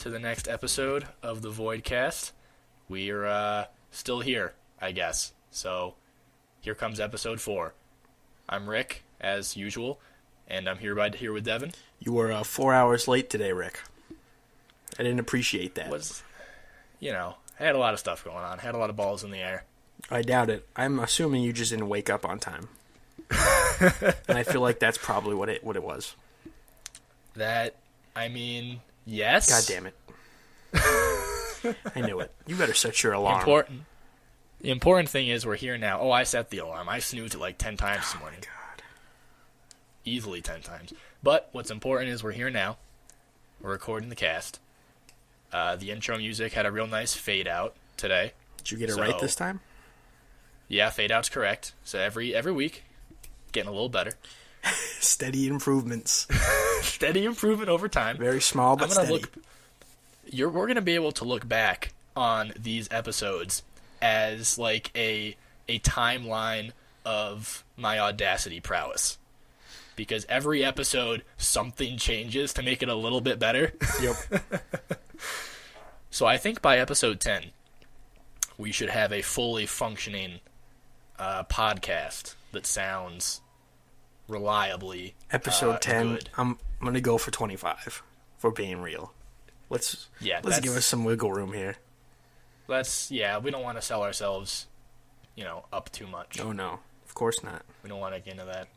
to the next episode of the Voidcast. We're still here, I guess. So, here comes episode 4. I'm Rick, as usual, and I'm here with Devin. You were 4 hours late today, Rick. I didn't appreciate that. I had a lot of stuff going on. Had a lot of balls in the air. I doubt it. I'm assuming you just didn't wake up on time. And I feel like that's probably what it was. Yes. God damn it. I knew it. You better set your alarm. The important thing is we're here now. Oh, I set the alarm. I snoozed it like 10 times this morning. God. Easily 10 times. But what's important is we're here now. We're recording the cast. The intro music had a real nice fade out today. Did you get it right this time? Yeah, fade out's correct. So every week, getting a little better. Steady improvements. Steady improvement over time. Very small but steady. We're going to be able to look back on these episodes as like a timeline of my Audacity prowess. Because every episode, something changes to make it a little bit better. Yep. So I think by episode 10, we should have a fully functioning podcast that sounds reliably Episode 10, good. I'm going to go for 25, for being real. Let's give us some wiggle room here. We don't want to sell ourselves, up too much. Oh, no. Of course not. We don't want to get into that.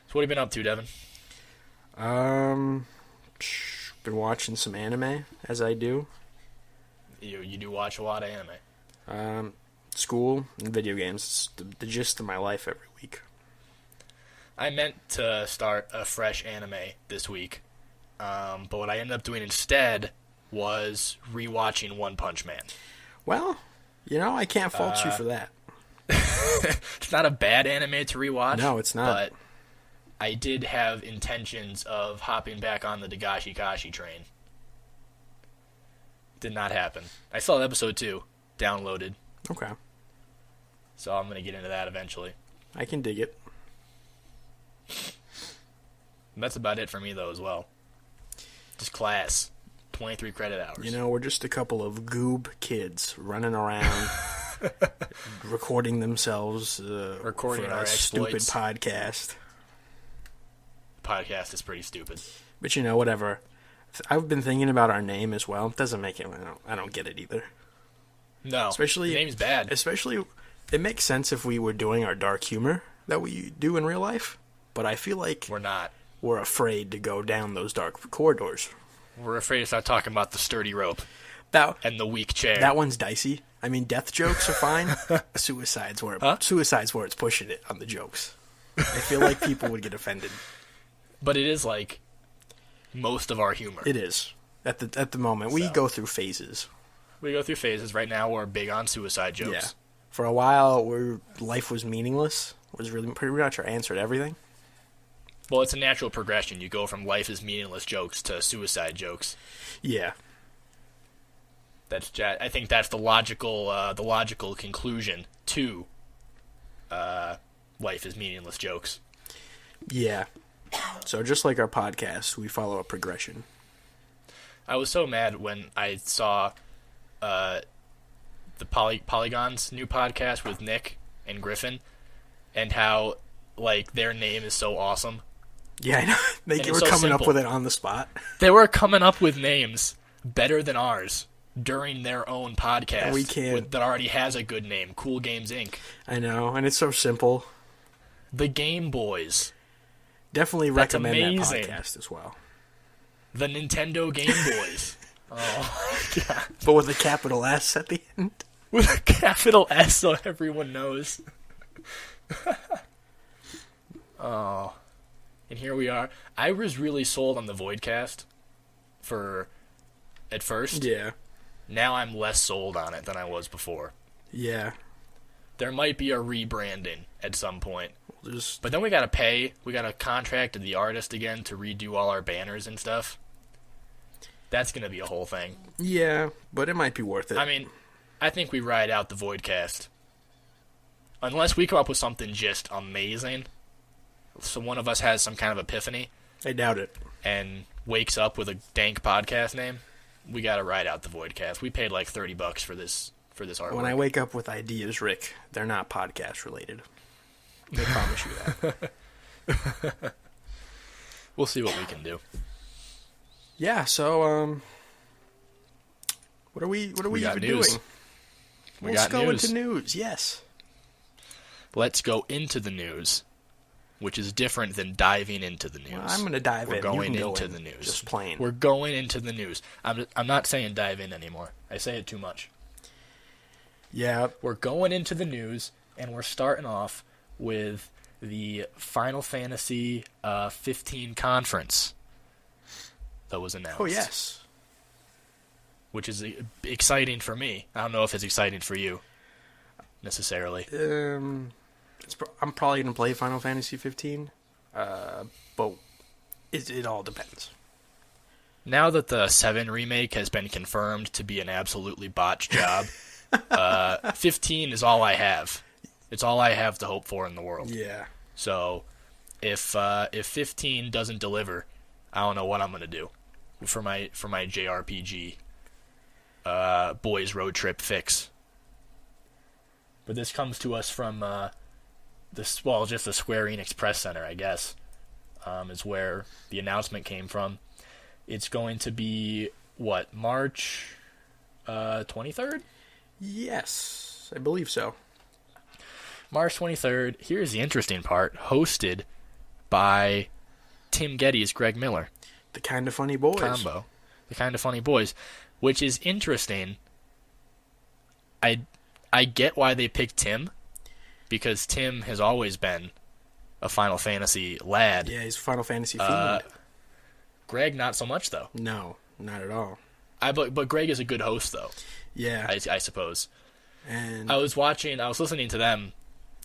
So what have you been up to, Devin? Been watching some anime, as I do. You do watch a lot of anime. School and video games. It's the gist of my life every week. I meant to start a fresh anime this week, but what I ended up doing instead was rewatching One Punch Man. Well, I can't fault you for that. It's not a bad anime to rewatch. No, it's not. But I did have intentions of hopping back on the Dagashi Kashi train. Did not happen. I saw episode 2 downloaded. Okay. So I'm going to get into that eventually. I can dig it. That's about it for me, though, as well. Just class. 23 credit hours. We're just a couple of goob kids running around, recording themselves recording for our stupid exploits. podcast. Podcast is pretty stupid. But whatever. I've been thinking about our name as well. It doesn't make it. I don't get it either. No, especially the name's bad. Especially, it makes sense if we were doing our dark humor that we do in real life. But I feel like we're not. We're afraid to go down those dark corridors. We're afraid to start talking about the sturdy rope and the weak chair. That one's dicey. I mean, death jokes are fine. Suicide's where it's pushing it on the jokes. I feel like people would get offended. But it is like most of our humor. It is at the moment. We go through phases. Right now. We're big on suicide jokes. Yeah. For a while, life was meaningless. Was really pretty much our answer to everything. Well, it's a natural progression. You go from life is meaningless jokes to suicide jokes. Yeah. I think that's the logical conclusion to life is meaningless jokes. Yeah. So just like our podcast, we follow a progression. I was so mad when I saw the Polygon's new podcast with Nick and Griffin, and how their name is so awesome. Yeah, I know. They were coming up with it on the spot. They were coming up with names better than ours during their own podcast. We can't. That already has a good name, Cool Games Inc. I know, and it's so simple. The Game Boys. Definitely recommend that podcast as well. The Nintendo Game Boys. Oh, my God. But with a capital S at the end. With a capital S so everyone knows. Oh. And here we are. I was really sold on the Voidcast at first. Yeah. Now I'm less sold on it than I was before. Yeah. There might be a rebranding at some point. But then we gotta pay. We gotta contract the artist again to redo all our banners and stuff. That's gonna be a whole thing. Yeah, but it might be worth it. I mean, I think we ride out the Voidcast. Unless we come up with something just amazing. So one of us has some kind of epiphany. I doubt it. And wakes up with a dank podcast name. we gotta ride out the Voidcast. We paid like $30 for this artwork. When I wake up with ideas, Rick, they're not podcast related. I promise you that. We'll see what we can do. Yeah. So, what are we even doing? Let's go into news. Yes. Let's go into the news, which is different than diving into the news. Well, I'm going to dive in. We're going into the news. Just plain. We're going into the news. I'm not saying dive in anymore. I say it too much. Yeah. We're going into the news, and we're starting off with the Final Fantasy 15 conference that was announced. Oh, yes. Which is exciting for me. I don't know if it's exciting for you, necessarily. I'm probably going to play Final Fantasy 15, but it all depends. Now that the 7 remake has been confirmed to be an absolutely botched job, 15 is all I have. It's all I have to hope for in the world. Yeah. So, if 15 doesn't deliver, I don't know what I'm gonna do for my JRPG boys road trip fix. But this comes to us from just the Square Enix Press Center, I guess, is where the announcement came from. It's going to be March 23rd? Yes, I believe so. March 23rd. Here's the interesting part. Hosted by Tim Geddes, Greg Miller. The Kinda Funny Boys. Combo. The Kinda Funny Boys. Which is interesting. I get why they picked Tim. Because Tim has always been a Final Fantasy lad. Yeah, he's a Final Fantasy fiend. Greg, not so much, though. No, not at all. But Greg is a good host, though. Yeah. I suppose. And I was listening to them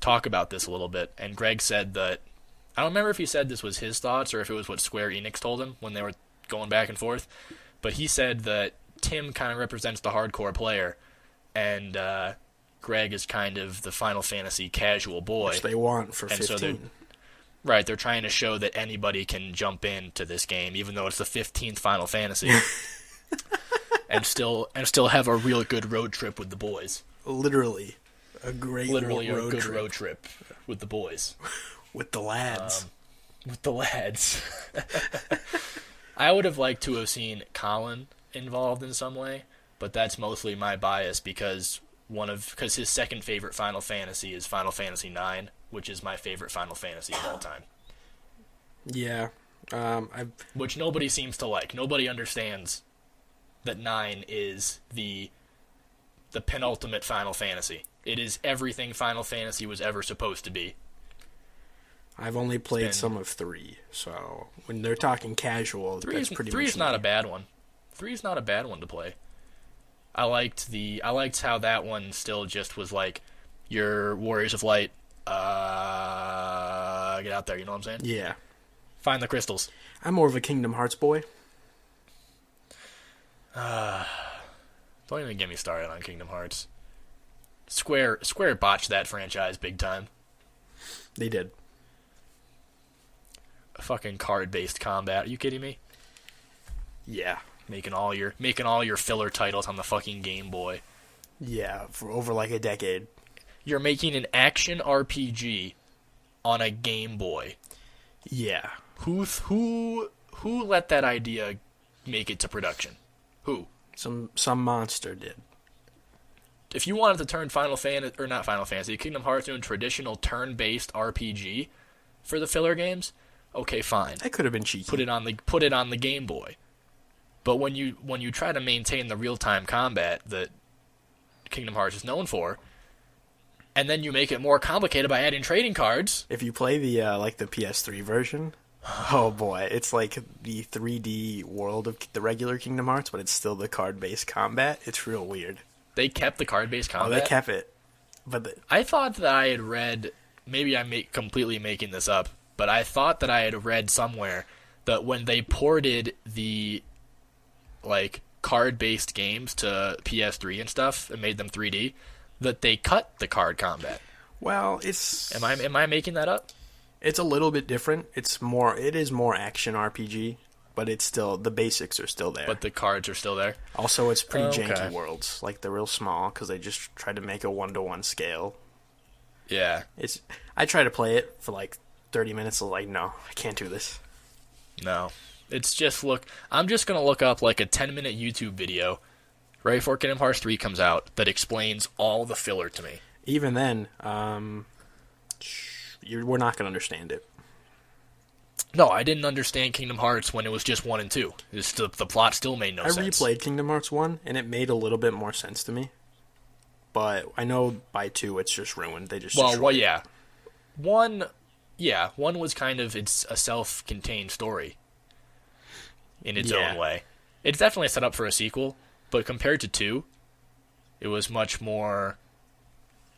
talk about this a little bit, and Greg said that, I don't remember if he said this was his thoughts or if it was what Square Enix told him when they were going back and forth, but he said that Tim kind of represents the hardcore player, and Greg is kind of the Final Fantasy casual boy. Which they want for 15. So right, they're trying to show that anybody can jump into this game, even though it's the 15th Final Fantasy, and still have a real good road trip with the boys. Literally. A great road trip with the boys. With the lads. I would have liked to have seen Colin involved in some way, but that's mostly my bias because his second favorite Final Fantasy is Final Fantasy IX, which is my favorite Final Fantasy of all time. Yeah. Which nobody seems to like. Nobody understands that 9 is the penultimate Final Fantasy. It is everything Final Fantasy was ever supposed to be. I've only played some of 3, so when they're talking casual, that's pretty much 3 is not a bad one. 3 is not a bad one to play. I liked how that one still just was like your Warriors of Light. Get out there, you know what I'm saying? Yeah. Find the crystals. I'm more of a Kingdom Hearts boy. Don't even get me started on Kingdom Hearts. Square botched that franchise big time. They did. A fucking card-based combat. Are you kidding me? Yeah. Making all your filler titles on the fucking Game Boy. Yeah, for over like a decade. You're making an action RPG on a Game Boy. Yeah. Who let that idea make it to production? Who? Some monster did. If you wanted to turn Kingdom Hearts into a traditional turn-based RPG for the filler games, okay, fine. That could have been cheeky. Put it on the Game Boy. But when you try to maintain the real-time combat that Kingdom Hearts is known for, and then you make it more complicated by adding trading cards. If you play the the PS3 version, oh boy, it's like the 3D world of the regular Kingdom Hearts, but it's still the card-based combat. It's real weird. They kept the card-based combat? Oh, they kept it. But I thought that I had read, maybe I'm completely making this up, but I thought that I had read somewhere that when they ported the card-based games to PS3 and stuff and made them 3D, that they cut the card combat. Well, it's... Am I making that up? It's a little bit different. It is more action RPG. but it's still, the basics are still there. But the cards are still there. Also, it's pretty Okay. janky worlds. Like, they're real small because they just try to make a 1-to-1 scale. Yeah. I try to play it for like 30 minutes. I'm like, no, I can't do this. No. It's just I'm just gonna look up like a 10-minute YouTube video right before Kingdom Hearts 3 comes out that explains all the filler to me. Even then, we're not gonna understand it. No, I didn't understand Kingdom Hearts when it was just 1 and 2. The plot still made no sense. I replayed Kingdom Hearts 1, and it made a little bit more sense to me. But I know by 2, it's just ruined. They just destroyed it. Yeah. 1 was kind of, it's a self-contained story in its own way. It's definitely set up for a sequel, but compared to 2, it was much more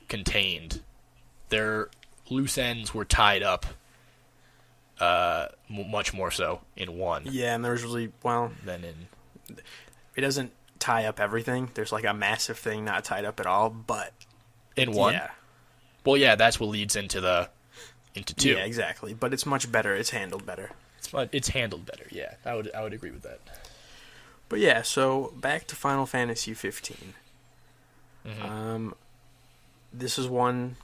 contained. Their loose ends were tied up much more so in 1. Yeah, and there's really, than in... It doesn't tie up everything. There's like a massive thing not tied up at all, but... In 1? Yeah. Well, yeah, that's what leads into 2. Yeah, exactly. But it's much better. It's handled better. It's handled better, yeah. I would agree with that. But yeah, so back to Final Fantasy 15. Mm-hmm. This is one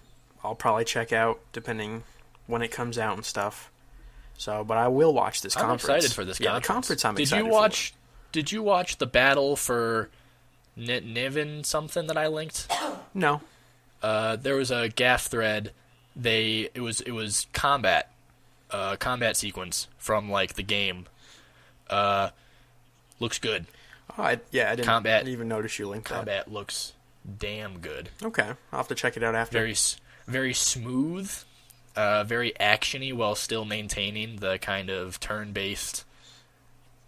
I'll probably check out depending when it comes out and stuff. So, but I will watch this conference. I'm excited for this conference. The conference I'm excited for. Did you watch the battle for Niven something that I linked? No. There was a gaff thread. It was combat sequence from like the game. Looks good. Oh, I didn't even notice you linked that. Combat looks damn good. Okay, I'll have to check it out after. Very smooth, very actiony while still maintaining the kind of turn-based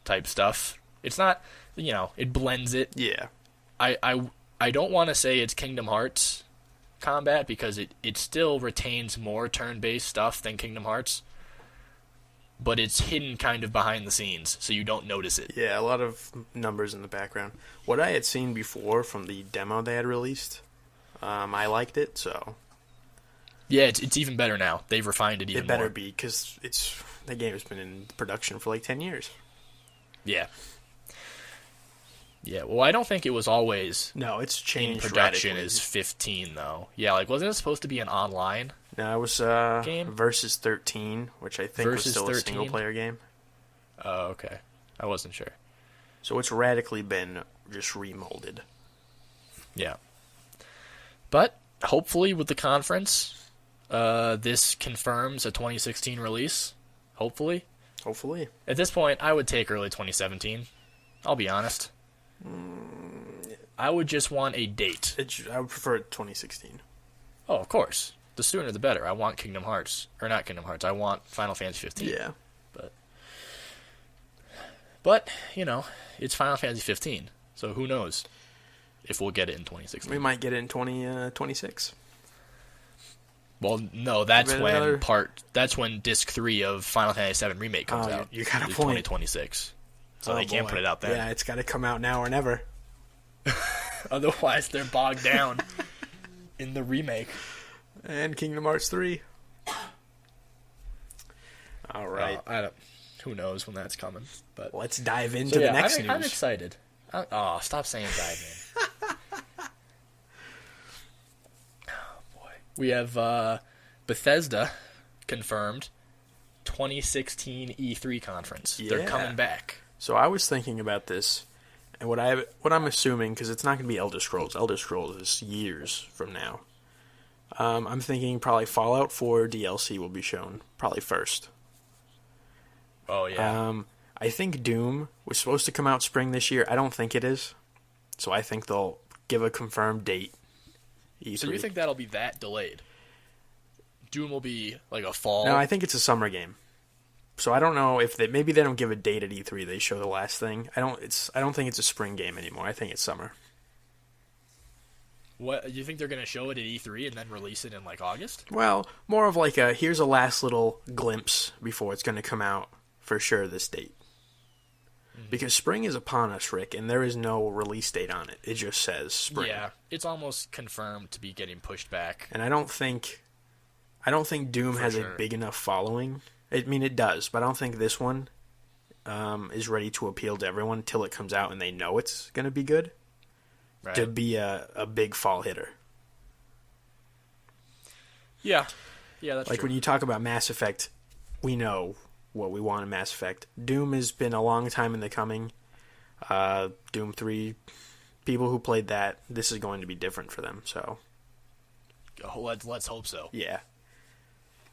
type stuff. It's not, it blends it. Yeah. I don't want to say it's Kingdom Hearts combat because it still retains more turn-based stuff than Kingdom Hearts, but it's hidden kind of behind the scenes, so you don't notice it. Yeah, a lot of numbers in the background. What I had seen before from the demo they had released, I liked it, so... Yeah, it's even better now. They've refined it even more. It better be, because the game has been in production for like 10 years. Yeah. Yeah, well, I don't think it was always... No, it's changed in production radically. is 15, though. Yeah, like, wasn't it supposed to be an online No, it was game? Versus 13, which I think was still 13? a single-player game. Oh, okay. I wasn't sure. So it's radically been just remolded. Yeah. But, hopefully, with the conference, this confirms a 2016 release. Hopefully. Hopefully. At this point, I would take early 2017. I'll be honest. I would just want a date. I would prefer 2016. Oh, of course. The sooner the better. I want Kingdom Hearts. Or not Kingdom Hearts. I want Final Fantasy 15. Yeah. But, it's Final Fantasy 15. So who knows if we'll get it in 2016. We might get it in 2026. Well, no, that's when Disc 3 of Final Fantasy 7 Remake comes out. You got a It's point. 2026. So they can't put it out there. Yeah, it's got to come out now or never. Otherwise, they're bogged down in the remake. And Kingdom Hearts 3. All right. Who knows when that's coming? But let's dive into the next news. I'm excited. Stop saying dive in. Oh, boy. We have Bethesda confirmed 2016 E3 conference. Yeah. They're coming back. So I was thinking about this, and what I'm assuming, because it's not going to be Elder Scrolls. Elder Scrolls is years from now. I'm thinking probably Fallout 4 DLC will be shown, probably first. Oh, yeah. I think Doom was supposed to come out spring this year. I don't think it is. So I think they'll give a confirmed date. E3. So you think that'll be that delayed? Doom will be like a fall? No, I think it's a summer game. So I don't know if maybe they don't give a date at E3. They show the last thing. I don't think it's a spring game anymore. I think it's summer. What, you think they're going to show it at E3 and then release it in like August? Well, more of like here's a last little glimpse before it's going to come out for sure this date. Mm-hmm. Because spring is upon us, Rick, and there is no release date on it. It just says spring. Yeah, it's almost confirmed to be getting pushed back. And I don't think Doom has a big enough following. I mean, it does, but I don't think this one is ready to appeal to everyone until it comes out and they know it's going to be good, Right. to be a big fall hitter. Yeah, that's like true. when you talk about Mass Effect, we know what we want in Mass Effect. Doom has been a long time in the coming. Doom 3, people who played that, this is going to be different for them. So, Let's hope so. yeah.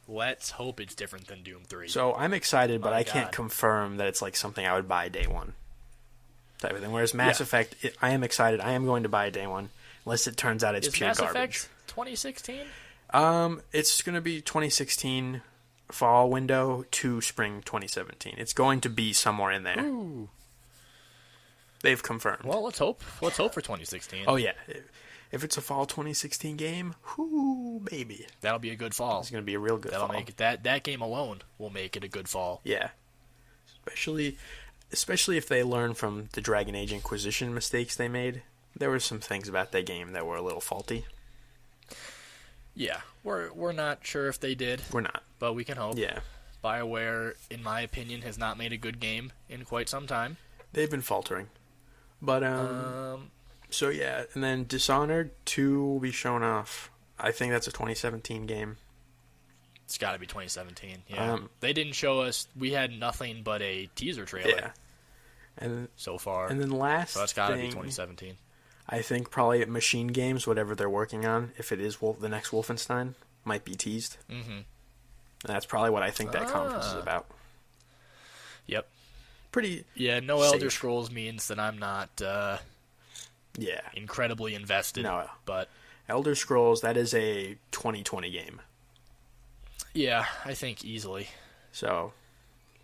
Let's hope it's different than Doom 3. So I'm excited, but My I can't God. confirm that it's like something I would buy day one. Type of thing. Whereas Mass Effect, I am excited. I am going to buy it day one, unless it turns out it's Is pure Mass garbage. Effect 2016? It's going to be 2016 fall window to spring 2017. It's going to be somewhere in there. Ooh. They've confirmed. Well, let's hope. Let's hope for 2016. Oh yeah, if it's a fall 2016 game, whoo baby, That'll be a good fall. it's going to be a real good That'll fall. make it, that game alone will make it a good fall. Yeah, especially if they learn from the Dragon Age Inquisition mistakes they made. There were some things about that game that were a little faulty. Yeah, we're not sure if they did, We're not. but we can hope. Yeah, BioWare, in my opinion, has not made a good game in quite some time. they've been faltering. But so yeah, and then Dishonored 2 will be shown off. I think that's a 2017 game. It's got to be 2017. Yeah, Um, they didn't show us. We had nothing but a teaser trailer Yeah, and so far. and then last So that's got to be thing, 2017. I think probably Machine Games, whatever they're working on, if it is the next Wolfenstein, might be teased. Mm-hmm. And that's probably what I think that conference is about. Yep. Pretty, Yeah, no Elder safe. Scrolls means that I'm not yeah. incredibly invested. No. But Elder Scrolls, that is a 2020 game. yeah, I think easily. So,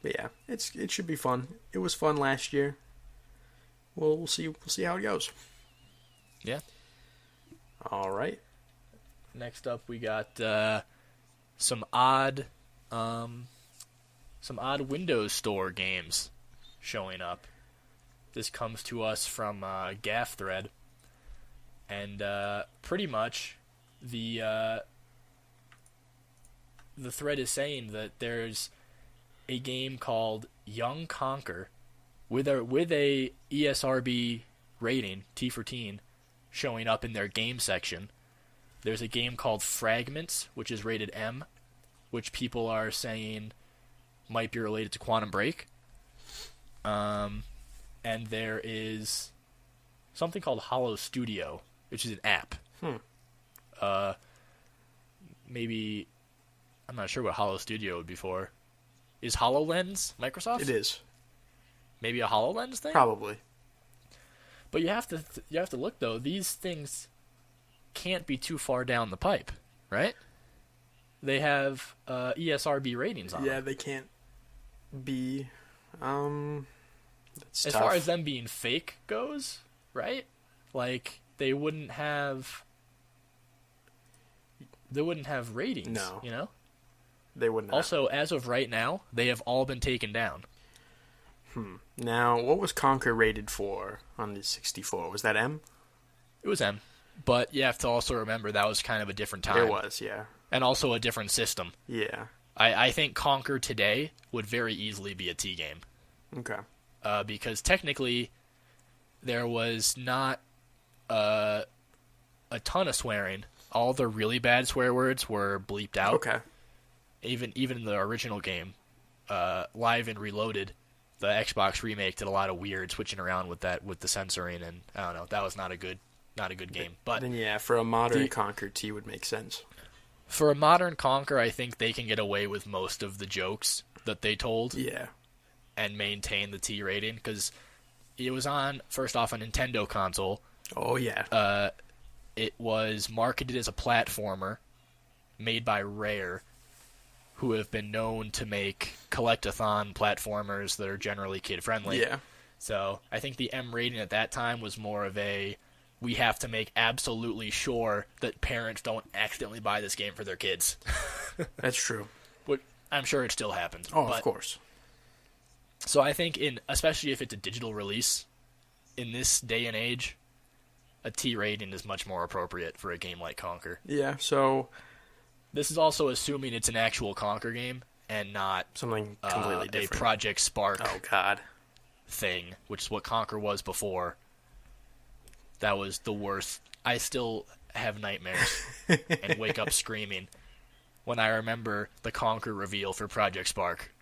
but yeah, it should be fun. It was fun last year. We'll see how it goes. Yeah. All right. Next up, we got some odd Windows Store games showing up. This comes to us from Gaff Thread, and pretty much the thread is saying that there's a game called Young Conquer with a ESRB rating, T for teen, showing up in their game section. There's a game called Fragments, which is rated M, which people are saying might be related to Quantum Break. And there is something called Hollow Studio, which is an app. Maybe, I'm not sure what Hollow Studio would be for. Is HoloLens Microsoft? It is. Maybe a HoloLens thing? Probably. But you have to look though. These things can't be too far down the pipe, right? They have ESRB ratings on them. Yeah, they can't be. That's As tough. far as them being fake goes, right? Like they wouldn't have ratings. No. You know. They would not. Also, as of right now, they have all been taken down. Now, what was Conquer rated for on the 64? Was that M? It was M, but you have to also remember that was kind of a different time. It was, yeah. And also a different system. Yeah. I think Conquer today would very easily be a T game. Okay. Because technically there was not a ton of swearing. All the really bad swear words were bleeped out. Okay. Even in the original game, Live and Reloaded, the Xbox remake did a lot of weird switching around with the censoring, and I don't know, that was not a good game. But Then yeah, for a modern Conquer, T would make sense. for a modern Conquer, I think they can get away with most of the jokes that they told. Yeah. And maintain the T rating, because it was on, first off, a Nintendo console. Oh yeah. It was marketed as a platformer made by Rare, who have been known to make collectathon platformers that are generally kid-friendly. Yeah. So I think the M rating at that time was more of a, we have to make absolutely sure that parents don't accidentally buy this game for their kids. That's true. Which I'm sure it still happens. Oh, of course. So I think, especially if it's a digital release, in this day and age, a T rating is much more appropriate for a game like Conquer. Yeah, so This is also assuming it's an actual Conquer game, and not something completely a different. Project Spark Oh God. thing, which is what Conquer was before. That was the worst. I still have nightmares and wake up screaming when I remember the Conquer reveal for Project Spark.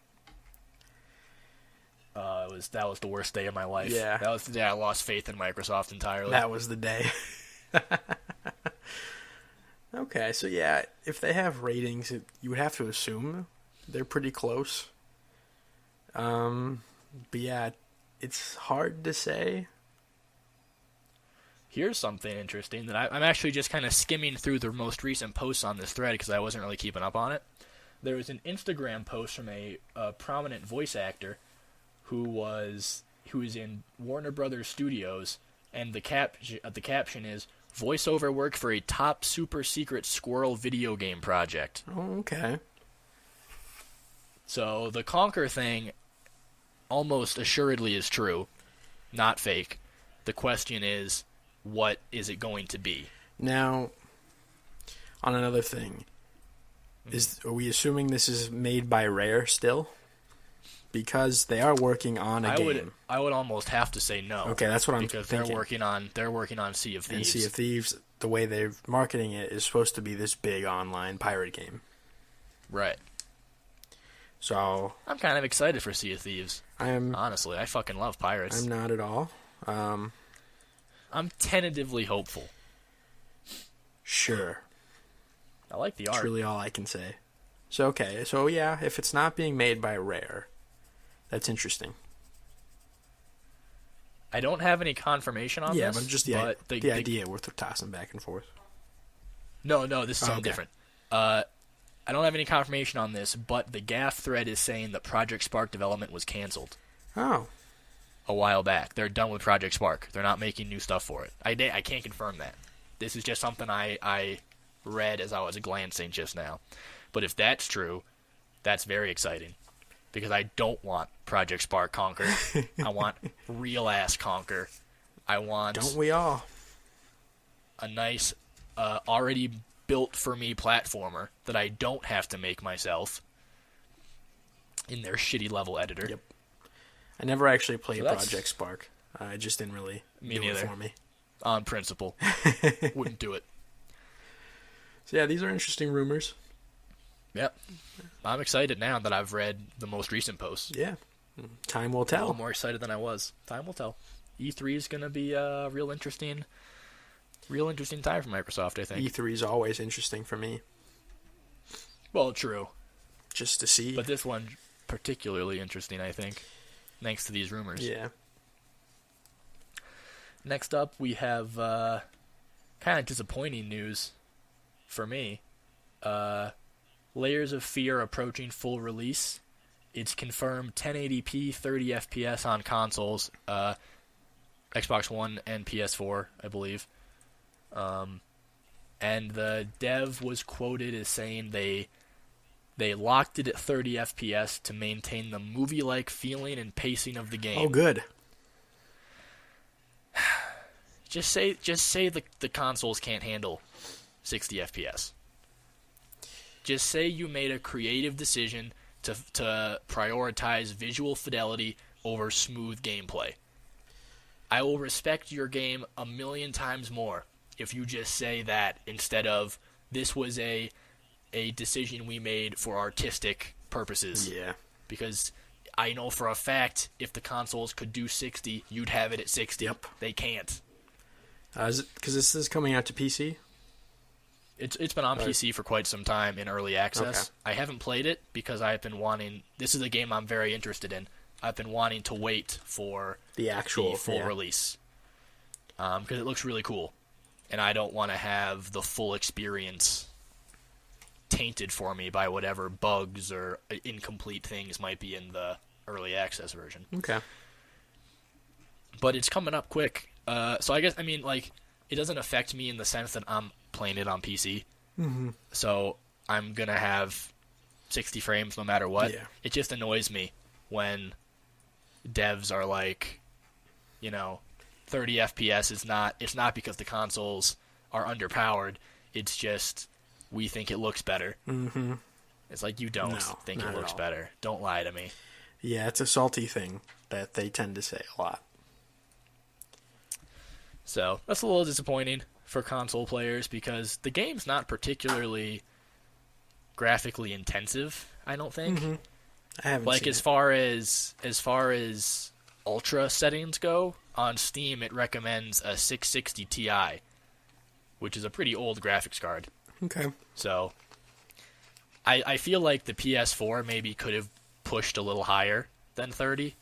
That was the worst day of my life. Yeah. That was the day I lost faith in Microsoft entirely. That was the day. Okay, so yeah, if they have ratings, you would have to assume they're pretty close. But yeah, it's hard to say. Here's something interesting that I'm actually just kind of skimming through the most recent posts on this thread because I wasn't really keeping up on it. There was an Instagram post from a prominent voice actor who is in Warner Brothers Studios, and the caption is voiceover work for a top super secret squirrel video game project. Oh, okay. So the Conquer thing almost assuredly is true, not fake. The question is, what is it going to be? Now, on another thing, are we assuming this is made by Rare still? Because they are working on a game. I would almost have to say no. Okay, that's what I'm because thinking. they're working on Sea of Thieves. And Sea of Thieves, the way they're marketing it, is supposed to be this big online pirate game. Right. So I'm kind of excited for Sea of Thieves. Honestly, I fucking love pirates. I'm not at all. I'm tentatively hopeful. Sure. I like the art. That's really all I can say. So okay, so yeah, if it's not being made by Rare, that's interesting. I don't have any confirmation on this. Yeah, but just the idea worth tossing back and forth. No, this is something different. I don't have any confirmation on this, but the Gaff thread is saying that Project Spark development was canceled. Oh. A while back. They're done with Project Spark. They're not making new stuff for it. I can't confirm that. This is just something I read as I was glancing just now. But if that's true, that's very exciting. Because I don't want Project Spark Conquer. I want real-ass Conquer. I want... Don't we all? A nice, already built-for-me platformer that I don't have to make myself in their shitty level editor. Yep. I never actually played Project Spark. I just didn't really do it for me. On principle. Wouldn't do it. So yeah, these are interesting rumors. Yep. I'm excited now that I've read the most recent posts. Yeah. Time will tell. A little more excited than I was. Time will tell. E3 is going to be a real interesting time for Microsoft, I think. E3 is always interesting for me. Well, true. Just to see. But this one particularly interesting, I think, thanks to these rumors. Yeah. Next up, we have kind of disappointing news for me. Layers of Fear approaching full release. It's confirmed 1080p, 30 FPS on consoles, Xbox One and PS4, I believe. And the dev was quoted as saying they locked it at 30 FPS to maintain the movie-like feeling and pacing of the game. Oh, good. Just say the consoles can't handle 60 FPS. Just say you made a creative decision to prioritize visual fidelity over smooth gameplay. I will respect your game a million times more if you just say that instead of this was a decision we made for artistic purposes. Yeah. Because I know for a fact if the consoles could do 60, you'd have it at 60. Yep. They can't. Is it because this is coming out to PC? It's been on PC for quite some time in early access. Okay. I haven't played it because I've been wanting... This is a game I'm very interested in. I've been wanting to wait for the full release. Because it looks really cool. And I don't want to have the full experience tainted for me by whatever bugs or incomplete things might be in the early access version. Okay. But it's coming up quick. So I guess, it doesn't affect me in the sense that I'm playing it on PC. Mm-hmm. So I'm going to have 60 frames no matter what. Yeah. It just annoys me when devs are like, 30 FPS is not... It's not because the consoles are underpowered. It's just we think it looks better. Mm-hmm. It's like, you don't think it looks better. Don't lie to me. Yeah, it's a salty thing that they tend to say a lot. So that's a little disappointing for console players because the game's not particularly graphically intensive, I don't think. Mm-hmm. I haven't seen as far as ultra settings go, on Steam it recommends a 660 Ti, which is a pretty old graphics card. Okay. So I feel like the PS4 maybe could have pushed a little higher than 30.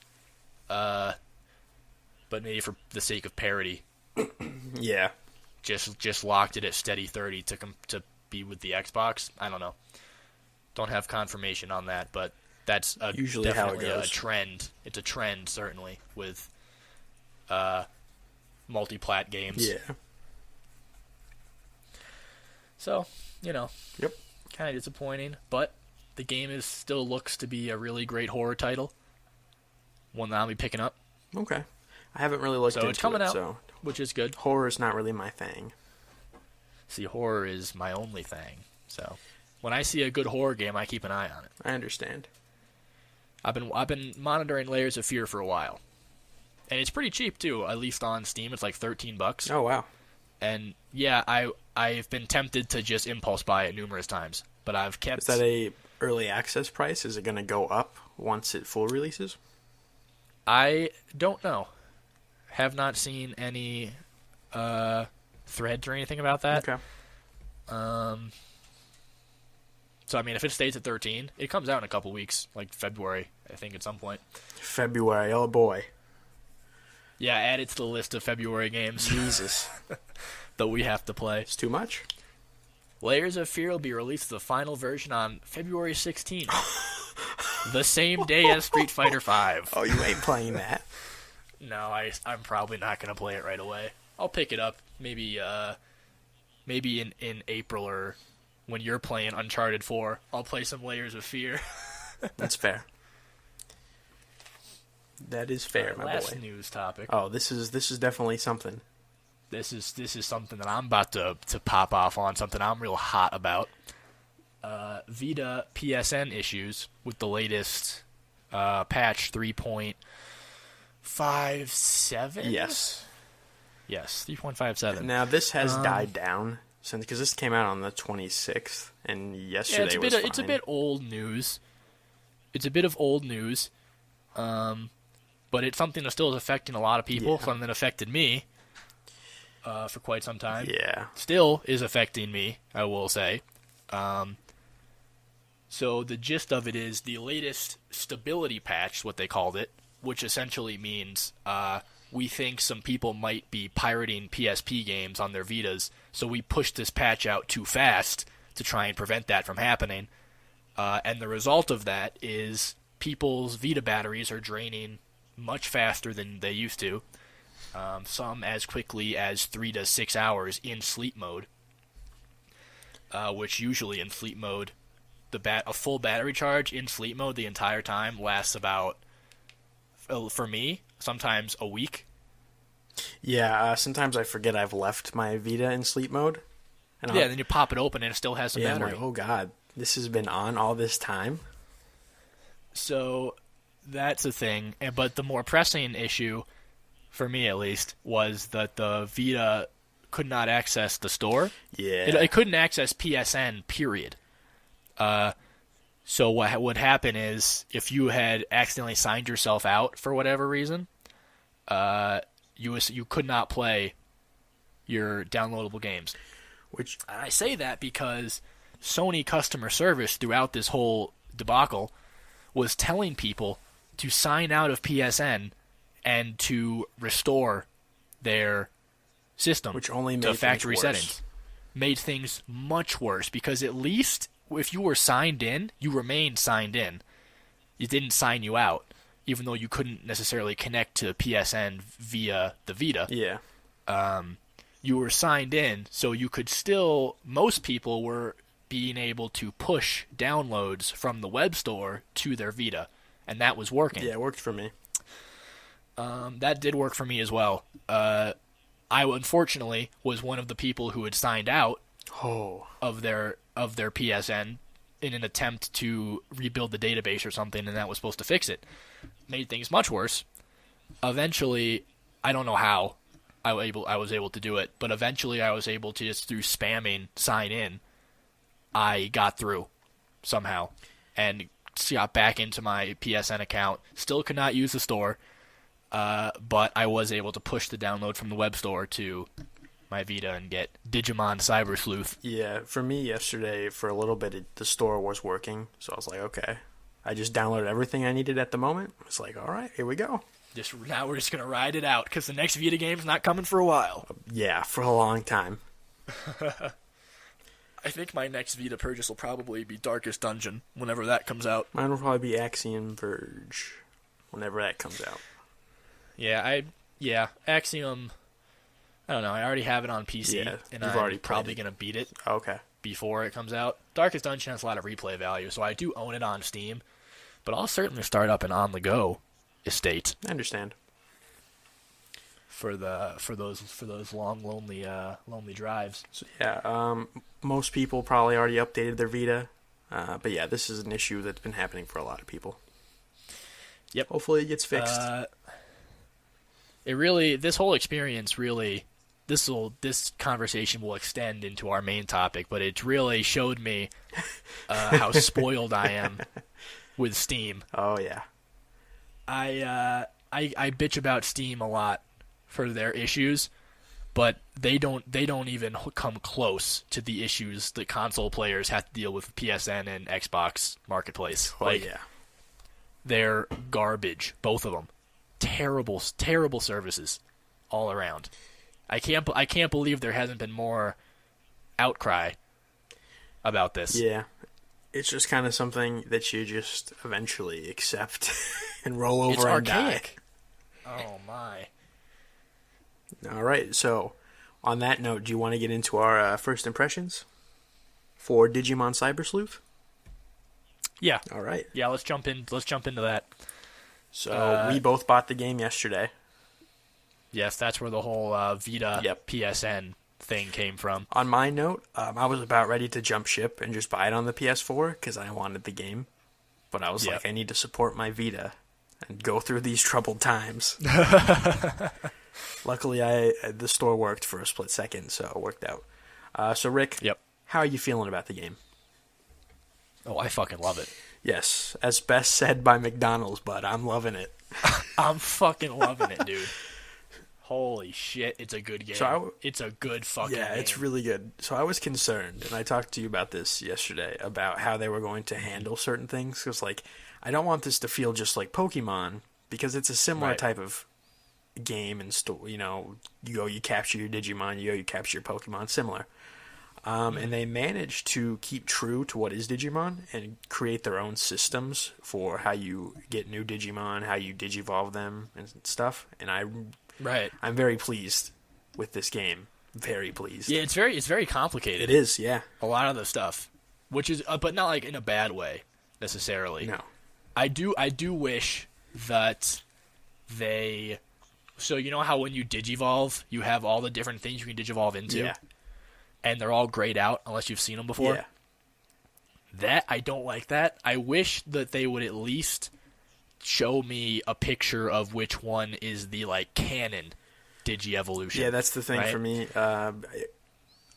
But maybe for the sake of parity, yeah, just locked it at steady 30 to be with the Xbox. I don't know. Don't have confirmation on that, but that's usually definitely how it goes. A trend. It's a trend, certainly, with multi-plat games. Yeah. So, Yep. kind of disappointing, but the game still looks to be a really great horror title. One that I'll be picking up. Okay. I haven't really looked into it. So it's coming out, so which is good. horror is not really my thing. See, horror is my only thing. So when I see a good horror game, I keep an eye on it. I understand. I've been monitoring Layers of Fear for a while, and it's pretty cheap too. At least on Steam, it's like $13. Oh wow! And yeah, I've been tempted to just impulse buy it numerous times, but I've kept. Is that a early access price? Is it going to go up once it full releases? I don't know. Have not seen any threads or anything about that. Okay. So I mean, if it stays at 13, it comes out in a couple weeks, like February, I think, at some point. February, oh boy. Yeah, add it to the list of February games. Jesus. that we have to play. It's too much? Layers of Fear will be released the final version on February 16th. The same day as Street Fighter V. Oh, you ain't playing that. No, I'm probably not going to play it right away. I'll pick it up maybe in April, or when you're playing Uncharted 4. I'll play some Layers of Fear. That's fair. That is fair, my last boy. news topic. Oh, this is definitely something. This is something that I'm about to pop off on, something I'm real hot about. Vita PSN issues with the latest patch 3.57. Yes. Yes, 3.57. Now this has died down since, because this came out on the 26th, and yesterday was fine. It's a bit old news. It's a bit of old news, but it's something that still is affecting a lot of people. Yeah. Something that affected me for quite some time. Yeah. Still is affecting me, I will say. So the gist of it is the latest stability patch, what they called it, which essentially means we think some people might be pirating PSP games on their Vitas, so we pushed this patch out too fast to try and prevent that from happening. And the result of that is people's Vita batteries are draining much faster than they used to, some as quickly as 3 to 6 hours in sleep mode, which usually in sleep mode, a full battery charge in sleep mode the entire time lasts about, for me, sometimes a week. Yeah, sometimes I forget I've left my Vita in sleep mode. And then you pop it open and it still has some I'm battery. like, oh god, this has been on all this time? So that's a thing. But the more pressing issue, for me at least, was that the Vita could not access the store. Yeah. It couldn't access PSN, period. So what would happen is, if you had accidentally signed yourself out for whatever reason, you could not play your downloadable games. Which, And I say that because Sony customer service throughout this whole debacle was telling people to sign out of PSN and to restore their system which only made to factory things worse. settings. Made things much worse, because at least if you were signed in, you remained signed in. It didn't sign you out, even though you couldn't necessarily connect to PSN via the Vita. Yeah. You were signed in, so you could still, most people were being able to push downloads from the web store to their Vita, and that was working. Yeah, it worked for me. That did work for me as well. I unfortunately was one of the people who had signed out Oh. of their PSN in an attempt to rebuild the database or something, and that was supposed to fix it. Made things much worse. Eventually, I don't know how I was able to do it, but eventually I was able to, just through spamming sign in. I got through somehow and got back into my PSN account. Still could not use the store, but I was able to push the download from the web store to my Vita and get Digimon Cyber Sleuth. Yeah, for me yesterday, for a little bit, the store was working, so I was like, okay. I just downloaded everything I needed at the moment. It's like, all right, here we go. Now we're just going to ride it out, because the next Vita game's not coming for a while. Yeah, for a long time. I think my next Vita purchase will probably be Darkest Dungeon, whenever that comes out. Mine will probably be Axiom Verge, whenever that comes out. Axiom... I don't know. I already have it on PC, and I'm probably going to beat it before it comes out. Darkest Dungeon has a lot of replay value, so I do own it on Steam, but I'll certainly start up an on-the-go estate. I understand. For those long, lonely drives. So, most people probably already updated their Vita, but yeah, this is an issue that's been happening for a lot of people. Yep. Hopefully it gets fixed. This whole experience really... This conversation will extend into our main topic, but it really showed me how spoiled I am with Steam. Oh yeah, I bitch about Steam a lot for their issues, but they don't even come close to the issues that console players have to deal with PSN and Xbox Marketplace. Oh yeah, they're garbage, both of them. Terrible services all around. I can't believe there hasn't been more outcry about this. Yeah. It's just kind of something that you just eventually accept and roll over and archaic. Oh my. All right. So, on that note, do you want to get into our first impressions for Digimon Cyber Sleuth? Yeah. All right. Yeah, let's jump into that. So, we both bought the game yesterday. Yes, that's where the whole Vita PSN thing came from. On my note, I was about ready to jump ship and just buy it on the PS4 because I wanted the game. But I was like, I need to support my Vita and go through these troubled times. Luckily, the store worked for a split second, so it worked out. So, Rick, how are you feeling about the game? Oh, I fucking love it. Yes, as best said by McDonald's, but I'm loving it. I'm fucking loving it, dude. Holy shit, it's a good game. It's a good fucking game. Yeah, it's really good. So I was concerned, and I talked to you about this yesterday, about how they were going to handle certain things. Because, like, I don't want this to feel just like Pokemon, because it's a similar type of game and you capture your Digimon, you capture your Pokemon, similar. And they managed to keep true to what is Digimon and create their own systems for how you get new Digimon, how you Digivolve them and stuff. And I'm very pleased with this game. Very pleased. Yeah, it's very complicated. It is, yeah. A lot of the stuff, which is, but not like in a bad way necessarily. No. I do wish that they. So you know how when you Digivolve, you have all the different things you can Digivolve into. Yeah. And they're all grayed out unless you've seen them before. Yeah. I don't like that. I wish that they would at least show me a picture of which one is the canon Digi-evolution. Yeah, that's the thing for me.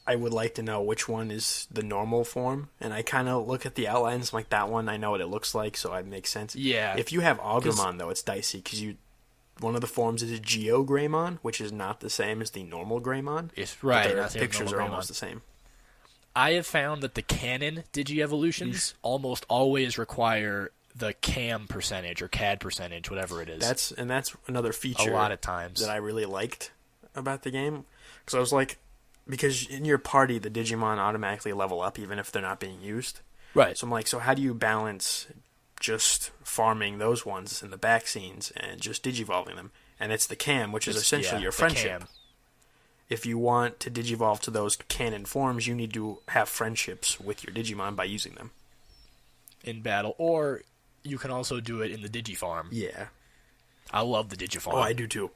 I would like to know which one is the normal form, and I kind of look at the outlines like that one. I know what it looks like, so it makes sense. Yeah. If you have Agumon, though, it's dicey because one of the forms is Geo-Greymon, which is not the same as the normal Greymon. It's right. Their pictures are almost the same. I have found that the canon Digi-evolutions almost always require the CAM percentage or CAD percentage, whatever it is. That's another feature a lot of times that I really liked about the game. Because I was like, because in your party, the Digimon automatically level up even if they're not being used. Right. So I'm like, so how do you balance just farming those ones in the back scenes and just Digivolving them? And it's the CAM, which is essentially your friendship. CAM. If you want to Digivolve to those canon forms, you need to have friendships with your Digimon by using them. In battle, or you can also do it in the Digifarm. Yeah. I love the Digifarm. Oh, I do too.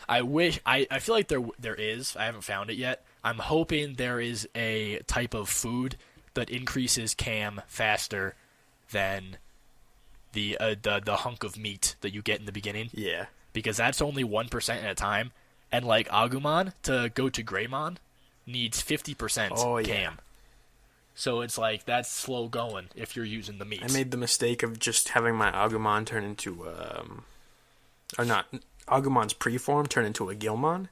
I feel like there is. I haven't found it yet. I'm hoping there is a type of food that increases cam faster than the hunk of meat that you get in the beginning. Yeah. Because that's only 1% at a time. And like Agumon, to go to Greymon, needs 50% cam. So it's like, that's slow going if you're using the meat. I made the mistake of just having my Agumon turn into, or not, Agumon's preform turn into a Gilmon.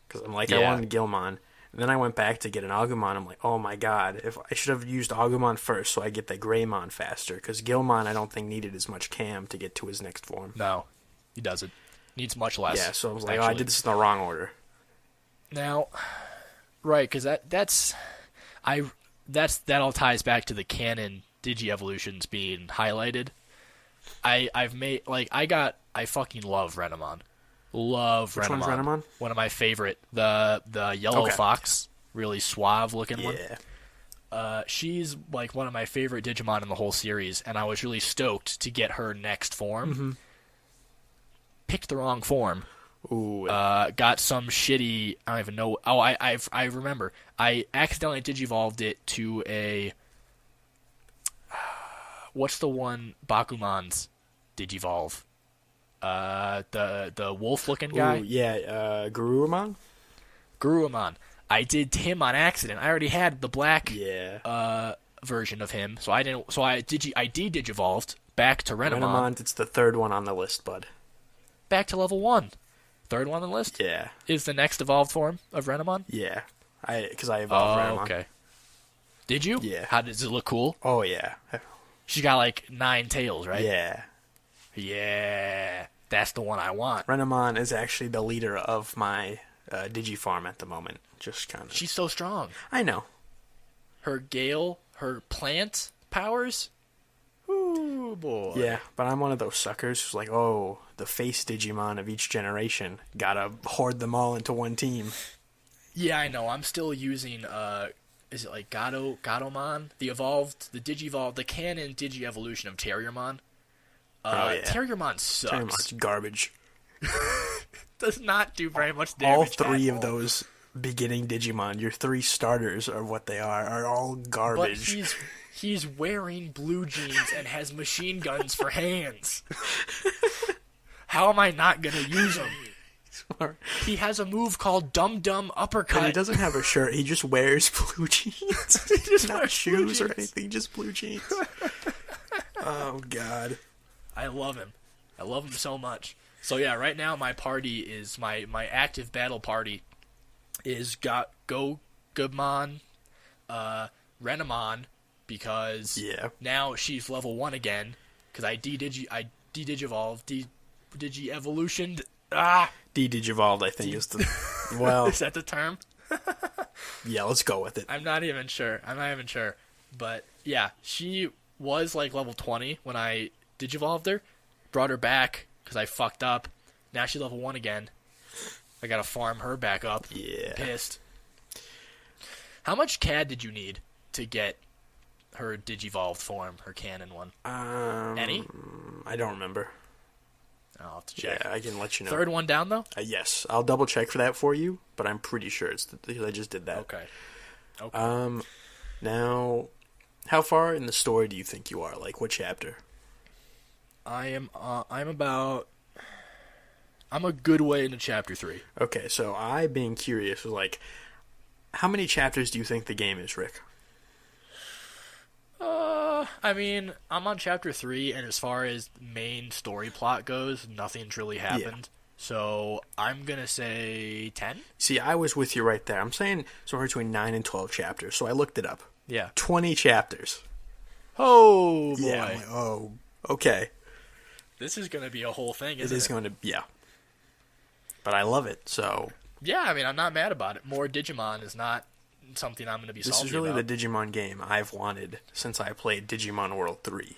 Because I'm like, I wanted Gilmon. And then I went back to get an Agumon. I'm like, oh my god, if I should have used Agumon first so I get the Greymon faster. Because Gilmon, I don't think needed as much cam to get to his next form. No, he doesn't. Needs much less. Yeah, so I was like, I did this in the wrong order. Now, right, because that all ties back to the canon Digi-evolutions being highlighted. I fucking love Renamon. Love Which Renamon. one's Renamon? One of my favorite. The yellow fox, really suave looking one. She's like one of my favorite Digimon in the whole series, and I was really stoked to get her next form. Mm-hmm. Picked the wrong form. Ooh. Got some shitty. I don't even know. Oh, I remember. I accidentally digivolved it to a. What's the one Bakuman's digivolve? The wolf looking guy. Ooh, yeah. Garurumon. Garurumon. I did him on accident. I already had the black. Yeah. Version of him, so I didn't. So I de-digivolved back to Renamon. Renamon. It's the third one on the list, bud. Back to level 1. Third one on the list? Yeah. Is the next evolved form of Renamon? Yeah. Because I evolved Renamon. Okay. Did you? Yeah. How does it look cool? Oh, yeah. She got like 9 tails, right? Yeah. Yeah. That's the one I want. Renamon is actually the leader of my Digifarm at the moment. Just kind of. She's so strong. I know. Her gale, her plant powers. Ooh, boy. Yeah, but I'm one of those suckers who's like, oh, the face Digimon of each generation. Gotta hoard them all into one team. Yeah, I know. I'm still using, is it like Gatomon? The Digivolved, the canon Digi-evolution of Terriermon. Terriermon sucks. Terriermon's garbage. Does not do very much damage. All three of those beginning Digimon, your 3 starters are what they are all garbage. But he's wearing blue jeans and has machine guns for hands. How am I not gonna use him? Smart. He has a move called Dum Dum Uppercut. And he doesn't have a shirt. He just wears blue jeans. He just not wears shoes blue or jeans. anything. Just blue jeans. Oh God. I love him. I love him so much. So yeah, right now my party is my active battle party is Gobamon, Renamon, because now she's level 1 again because I de-digivolved, digi-evolutioned. De-digivolved, I think, is the well. Is that the term? Yeah, let's go with it. I'm not even sure. But yeah, she was like level 20 when I digivolved her. Brought her back because I fucked up. Now she's level 1 again. I gotta farm her back up. Yeah. I'm pissed. How much CAD did you need to get her digivolved form, her canon one? Any? I don't remember. I'll have to check. Yeah, I can let you know. Third one down, though? Yes. I'll double check for that for you, but I'm pretty sure it's because I just did that. Okay. Now, how far in the story do you think you are? Like, what chapter? I'm a good way into chapter 3. Okay, so I, being curious, was like, how many chapters do you think the game is, Rick? I mean, I'm on chapter 3, and as far as main story plot goes, nothing's really happened. Yeah. So I'm gonna say 10. See, I was with you right there. I'm saying somewhere between 9 and 12 chapters. So I looked it up. Yeah. 20 chapters. Oh boy. Yeah. I'm like, oh, okay. This is gonna be a whole thing, isn't it? It is going to, yeah. But I love it. So. Yeah, I mean, I'm not mad about it. More Digimon is not something I'm gonna be salty about. This is really the Digimon game I've wanted since I played Digimon World 3.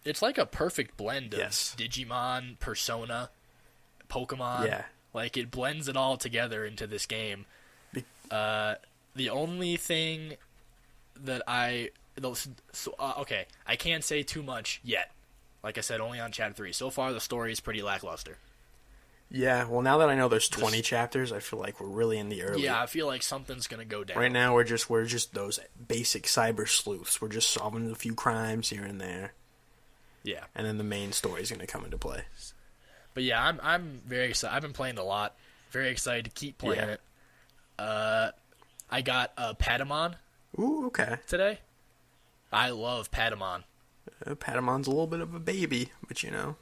It's like a perfect blend of Digimon, Persona, Pokemon. Yeah. Like, it blends it all together into this game. The only thing that I can't say too much yet. Like I said, only on chapter 3. So far, the story is pretty lackluster. Yeah, well, now that I know there's 20 chapters, I feel like we're really in the early. Yeah, I feel like something's gonna go down. Right now, we're just those basic cyber sleuths. We're just solving a few crimes here and there. Yeah. And then the main story is going to come into play. But yeah, I'm very excited. I've been playing a lot. Very excited to keep playing it. I got Patamon. Ooh, okay. Today. I love Patamon. Patamon's a little bit of a baby, but you know.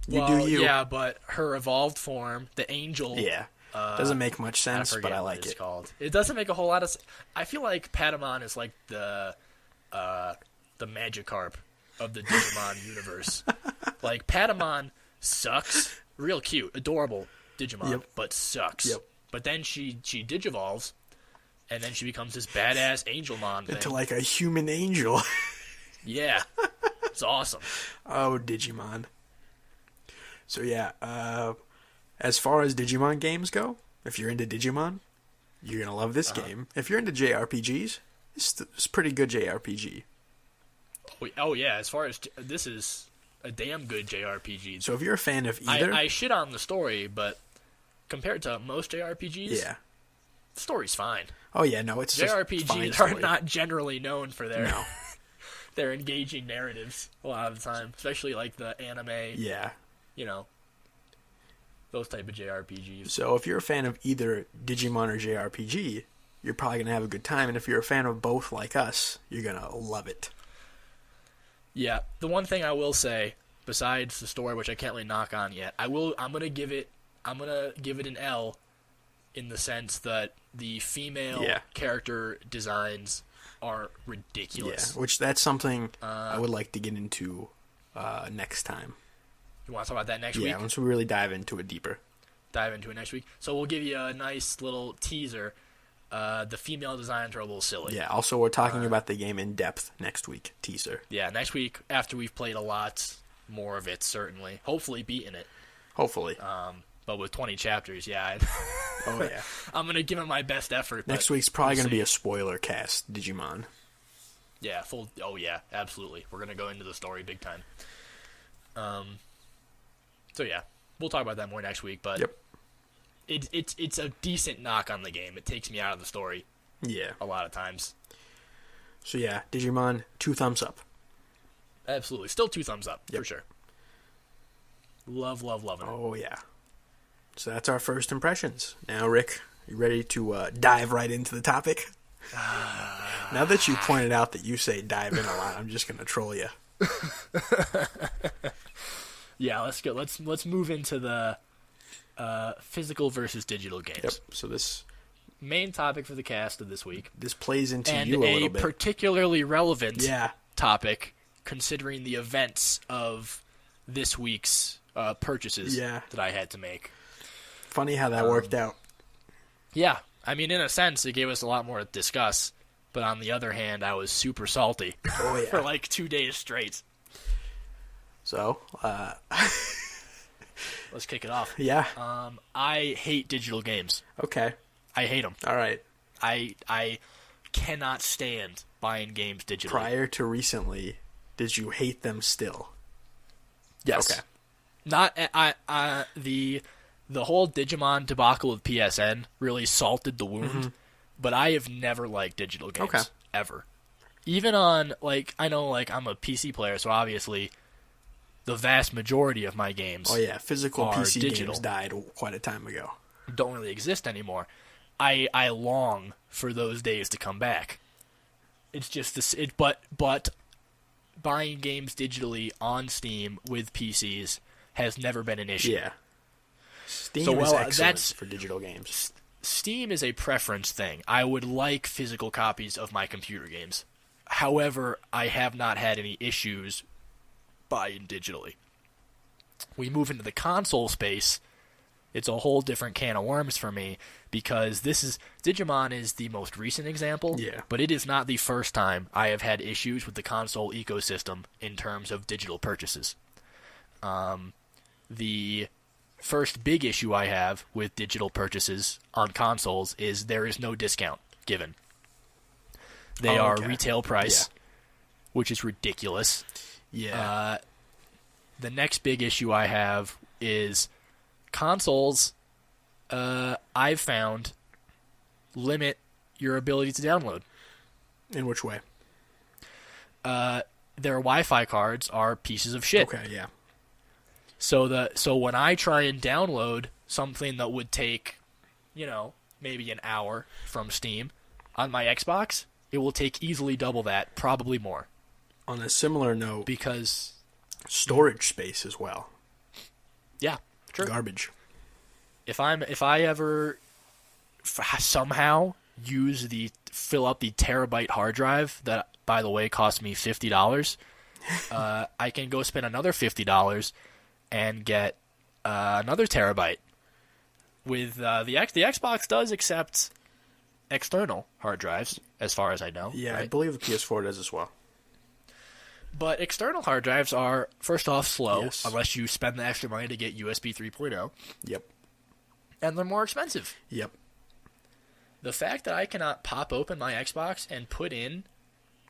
You Well, do you. yeah, but her evolved form, the angel. Yeah. Doesn't make much sense, but I like what it's it. Called. It doesn't make a whole lot of sense. I feel like Patamon is like the Magikarp of the Digimon universe. Like, Patamon sucks. Real cute. Adorable Digimon, but sucks. Yep. But then she digivolves, and then she becomes this badass Angelmon thing. Into like a human angel. Yeah. It's awesome. Oh, Digimon. So yeah, as far as Digimon games go, if you're into Digimon, you're going to love this game. If you're into JRPGs, it's pretty good JRPG. Oh yeah, as far as this is a damn good JRPG. So if you're a fan of either... I shit on the story, but compared to most JRPGs, yeah, the story's fine. Oh yeah, no, it's just JRPGs are not generally known for their their engaging narratives a lot of the time, especially like the anime. Yeah. You know, those type of JRPGs. So if you're a fan of either Digimon or JRPG, you're probably going to have a good time. And if you're a fan of both like us, you're going to love it. Yeah. The one thing I will say, besides the story, which I can't really knock on yet, I'm going to give it an L in the sense that the female character designs are ridiculous. Yeah, which that's something I would like to get into next time. You want to talk about that next week? Yeah, once we really dive into it deeper. Dive into it next week. So we'll give you a nice little teaser. The female designs are a little silly. Yeah, also we're talking about the game in depth next week. Teaser. Yeah, next week after we've played a lot more of it, certainly. Hopefully beaten it. Hopefully. But with 20 chapters, yeah. Oh, yeah. I'm going to give it my best effort. Next week's probably going to be a spoiler cast, Digimon. Yeah, oh, yeah, absolutely. We're going to go into the story big time. So, yeah, we'll talk about that more next week, but it's a decent knock on the game. It takes me out of the story a lot of times. So, yeah, Digimon, 2 thumbs up. Absolutely. Still 2 thumbs up, for sure. Loving it. Oh, yeah. So that's our first impressions. Now, Rick, you ready to dive right into the topic? Now that you pointed out that you say dive in a lot, I'm just going to troll you. Yeah, let's go. Let's move into the physical versus digital games. Yep. So this main topic for the cast of this week. This plays into you a little bit. And a particularly relevant topic, considering the events of this week's purchases that I had to make. Funny how that worked out. Yeah. I mean, in a sense, it gave us a lot more to discuss. But on the other hand, I was super salty for like 2 days straight. So, let's kick it off. Yeah. I hate digital games. Okay. I hate them. All right. I cannot stand buying games digitally. Prior to recently, did you hate them still? Yes. Okay. Not the whole Digimon debacle of PSN really salted the wound, but I have never liked digital games ever. Even on I know I'm a PC player, so obviously the vast majority of my games physical PC digital. Games died quite a time ago. Don't really exist anymore. I long for those days to come back. It's just this but buying games digitally on Steam with PCs has never been an issue. Yeah. Steam is excellent for digital games. Steam is a preference thing. I would like physical copies of my computer games. However, I have not had any issues buying digitally. We move into the console space, it's a whole different can of worms for me because Digimon is the most recent example, but it is not the first time I have had issues with the console ecosystem in terms of digital purchases. The first big issue I have with digital purchases on consoles is there is no discount given. They are retail price, which is ridiculous. Yeah. The next big issue I have is consoles, I've found, limit your ability to download. In which way? Their Wi-Fi cards are pieces of shit. Okay, yeah. So when I try and download something that would take, maybe an hour from Steam on my Xbox, it will take easily double that, probably more. On a similar note, because storage space as well. Yeah, true. Garbage. If I ever somehow fill up the terabyte hard drive that, by the way, cost me $50, I can go spend another $50 and get another terabyte. With the Xbox does accept external hard drives, as far as I know. Yeah, right? I believe the PS4 does as well. But external hard drives are, first off, slow, Yes. unless you spend the extra money to get USB 3.0. Yep. And they're more expensive. Yep. The fact that I cannot pop open my Xbox and put in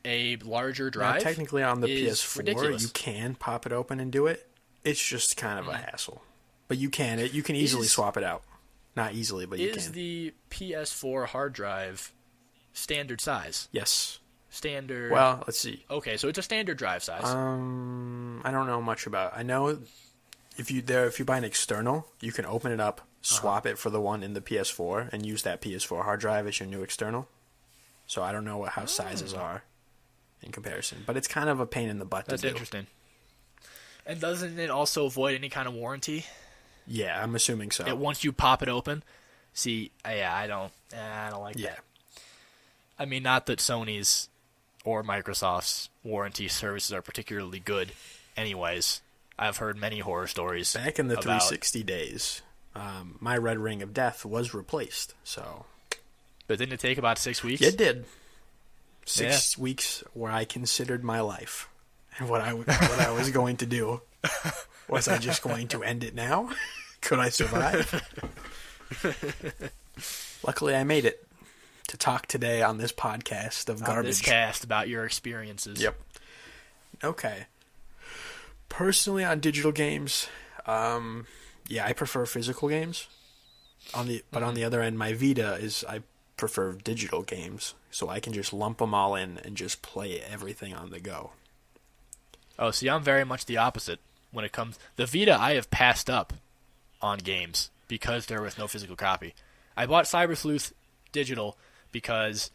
a larger drive. Now, technically on the is PS4, ridiculous. you can pop it open and do it. It's just kind of a hassle. But you can easily swap it out. Not easily, but you can. Is the PS4 hard drive standard size? Yes. Standard. Well, let's see. Okay, so it's a standard drive size. I don't know much about. I know if you buy an external, you can open it up, swap it for the one in the PS4, and use that PS4 hard drive as your new external. So I don't know how sizes are in comparison, but it's kind of a pain in the butt to do. That's interesting. And doesn't it also void any kind of warranty? Yeah, I'm assuming so. Once you pop it open. See, I don't like Yeah. that. I mean, not that Sony's or Microsoft's warranty services are particularly good. Anyways, I've heard many horror stories. Back in the about 360 days, my Red Ring of Death was replaced. So, but didn't it take about 6 weeks? it did. 6 weeks where I considered my life and what I was going to do. Was I just going to end it now? Could I survive? Luckily, I made it to talk today on this podcast of garbage. On this cast about your experiences. Yep. Okay. Personally, on digital games, I prefer physical games. But on the other end, my Vita I prefer digital games, so I can just lump them all in and just play everything on the go. Oh, see, I'm very much the opposite when it comes. The Vita, I have passed up on games because there was no physical copy. I bought Cyber Sleuth digital because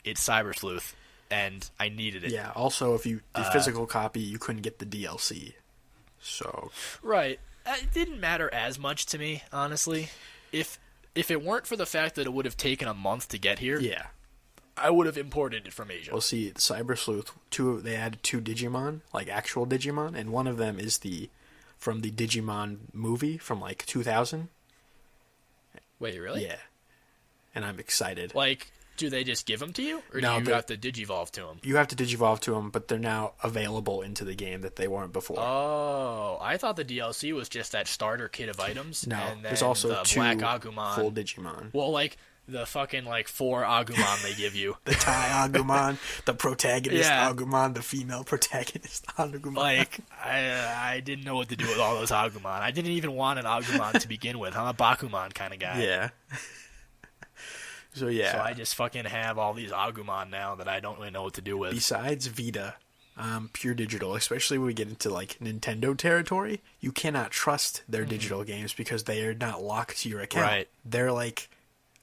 it's Cyber Sleuth, and I needed it. Yeah. Also, if the physical copy, you couldn't get the DLC. So. Right. It didn't matter as much to me, honestly. If it weren't for the fact that it would have taken a month to get here, Yeah. I would have imported it from Asia. Well, see, Cyber Sleuth, they added 2 Digimon, like actual Digimon, and one of them is from the Digimon movie from like 2000. Wait, really? Yeah. And I'm excited. Like, do they just give them to you? Or No, do you have to digivolve to them? You have to digivolve to them, but they're now available into the game that they weren't before. Oh, I thought the DLC was just that starter kit of items. No, and then there's also the 2 Black Agumon. full Digimon. Well, like the fucking 4 Agumon they give you. The Thai Agumon, the protagonist Yeah. Agumon, the female protagonist Agumon. Like, I didn't know what to do with all those Agumon. I didn't even want an Agumon to begin with. I'm a Bakumon kind of guy. Yeah. So I just fucking have all these Agumon now that I don't really know what to do with. Besides Vita, pure digital, especially when we get into like Nintendo territory, you cannot trust their digital games because they are not locked to your account. Right. They're like,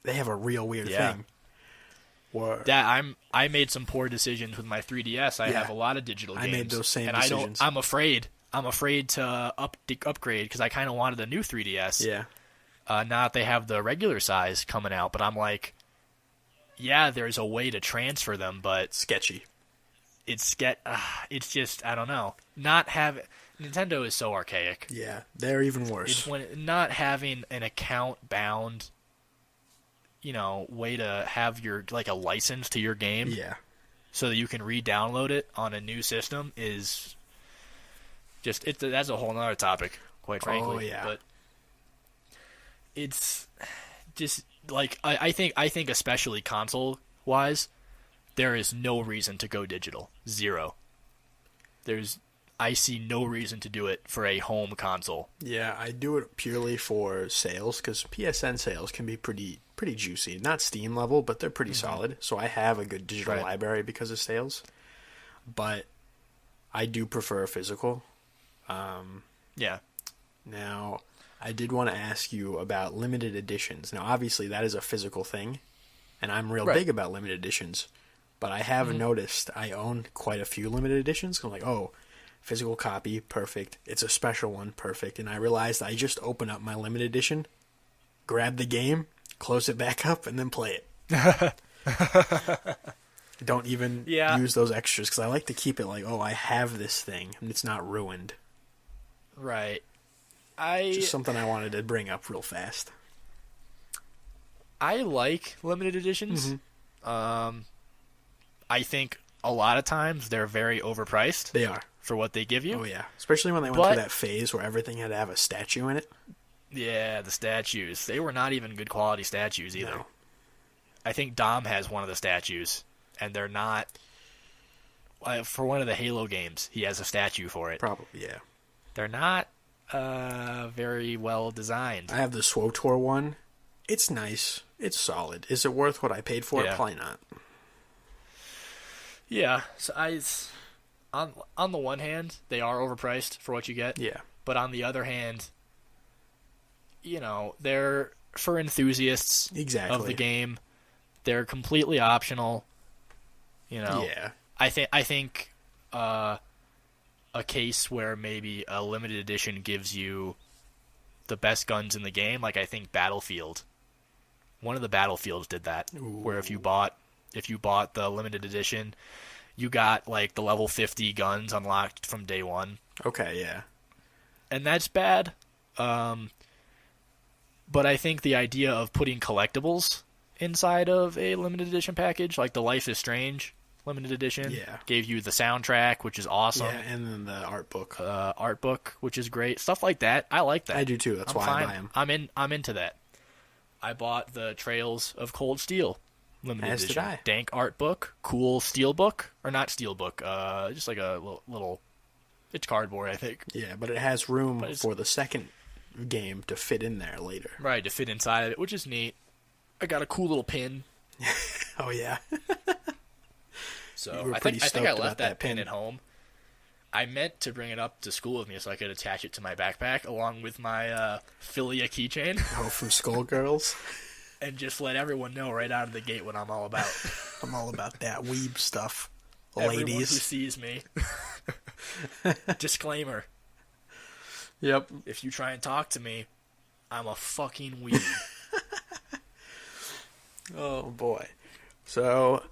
they have a real weird thing. I made some poor decisions with my 3DS. I have a lot of digital games. I made those same and decisions. I'm afraid to upgrade because I kind of wanted a new 3DS. Yeah. Now that they have the regular size coming out, but I'm like, yeah, there's a way to transfer them, but Sketchy. it's just, I don't know. Nintendo is so archaic. Yeah, they're even worse. It's when not having an account bound, way to have your a license to your game. Yeah. So that you can re-download it on a new system is just that's a whole nother topic, quite frankly. Oh yeah. But it's just I think especially console wise, there is no reason to go digital. Zero. I see no reason to do it for a home console. Yeah, I do it purely for sales, because PSN sales can be pretty juicy. Not Steam level, but they're pretty solid. So I have a good digital library because of sales. But I do prefer physical. Yeah. Now, I did want to ask you about limited editions. Now, obviously, that is a physical thing, and I'm real big about limited editions. But I have noticed I own quite a few limited editions. I'm like, oh, physical copy, perfect. It's a special one, perfect. And I realized I just open up my limited edition, grab the game, close it back up, and then play it. Don't even use those extras, because I like to keep it like, oh, I have this thing, and it's not ruined. Right. Just something I wanted to bring up real fast. I like limited editions. I think a lot of times they're very overpriced. They are. For what they give you. Oh, yeah. Especially when they went through that phase where everything had to have a statue in it. Yeah, the statues. They were not even good quality statues either. No. I think Dom has one of the statues, and they're not... For one of the Halo games, he has a statue for it. Probably, yeah. They're not very well designed. I have the SWTOR one. It's nice. It's solid. Is it worth what I paid for it? Probably not. Yeah, so on the one hand, they are overpriced for what you get. Yeah. But on the other hand, they're for enthusiasts of the game. They're completely optional. Yeah. I think a case where maybe a limited edition gives you the best guns in the game, like I think Battlefield. One of the Battlefields did that, where if you bought the limited edition, you got like the level 50 guns unlocked from day one. Okay, yeah. And that's bad. But I think the idea of putting collectibles inside of a limited edition package, like the Life is Strange limited edition, gave you the soundtrack, which is awesome. Yeah, and then the art book. Art book, which is great. Stuff like that. I like that. I do too. That's why I buy them. I'm into that. I bought the Trails of Cold Steel limited edition. Did I. Dank art book, cool steel book, or not steel book, just like a little. It's cardboard, I think. Yeah, but it has room for the second game to fit in there later. Right, to fit inside of it, which is neat. I got a cool little pin. Oh yeah. So I think I left that pin at home. I meant to bring it up to school with me so I could attach it to my backpack along with my Philia keychain. Oh, from Skullgirls. And just let everyone know right out of the gate what I'm all about. I'm all about that weeb stuff. Everyone Ladies. who sees me. Disclaimer. Yep. If you try and talk to me, I'm a fucking weeb. Oh, boy. So,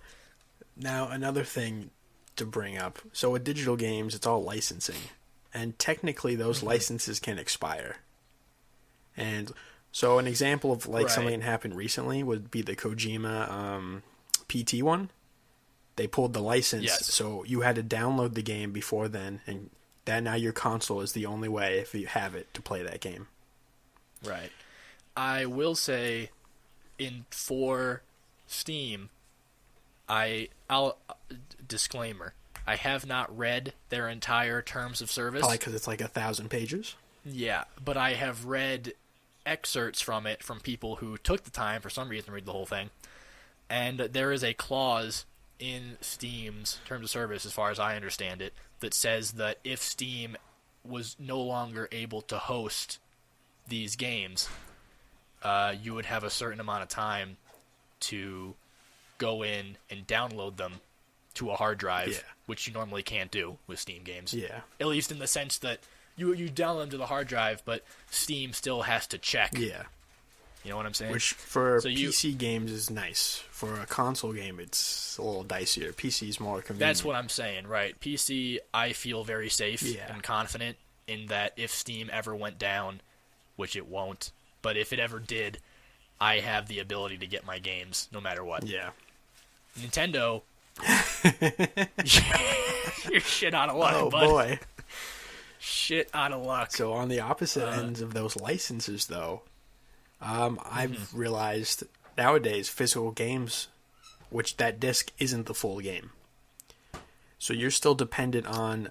now another thing to bring up. So, with digital games, it's all licensing. And technically, those licenses can expire. And so, an example of something that happened recently would be the Kojima PT one. They pulled the license, so you had to download the game before then, and that now your console is the only way, if you have it, to play that game. Right. I will say, for Steam, I'll disclaimer. I have not read their entire terms of service. Probably because it's like 1,000 pages. Yeah, but I have read excerpts from it from people who took the time for some reason to read the whole thing, and there is a clause in Steam's terms of service, as far as I understand it, that says that if Steam was no longer able to host these games, you would have a certain amount of time to go in and download them to a hard drive, which you normally can't do with Steam games. Yeah. At least in the sense that you download them to the hard drive, but Steam still has to check. Yeah. You know what I'm saying? Which for PC games is nice. For a console game, it's a little dicier. PC's more convenient. That's what I'm saying, right? PC, I feel very safe and confident in that if Steam ever went down, which it won't, but if it ever did, I have the ability to get my games no matter what. Yeah. Nintendo, you're shit out of luck, bud. Oh, boy. Shit out of luck. So on the opposite ends of those licenses, though, I've realized nowadays physical games, which that disc isn't the full game. So you're still dependent on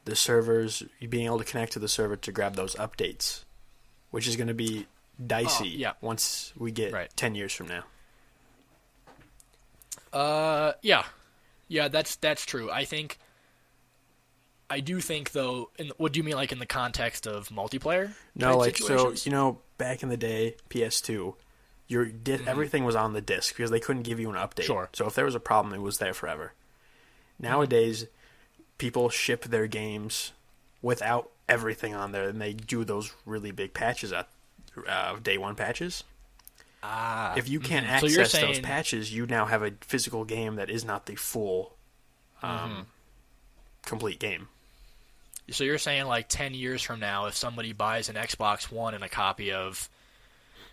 the servers, you being able to connect to the server to grab those updates, which is going to be dicey once we get 10 years from now. Yeah, that's true. I do think though. What do you mean, like in the context of multiplayer? No, like situations? so back in the day, PS2, everything was on the disc because they couldn't give you an update. Sure. So if there was a problem, it was there forever. Nowadays, people ship their games without everything on there, and they do those really big patches at day one patches. If you can't access those patches, you now have a physical game that is not the full, complete game. So you're saying like 10 years from now, if somebody buys an Xbox One and a copy of,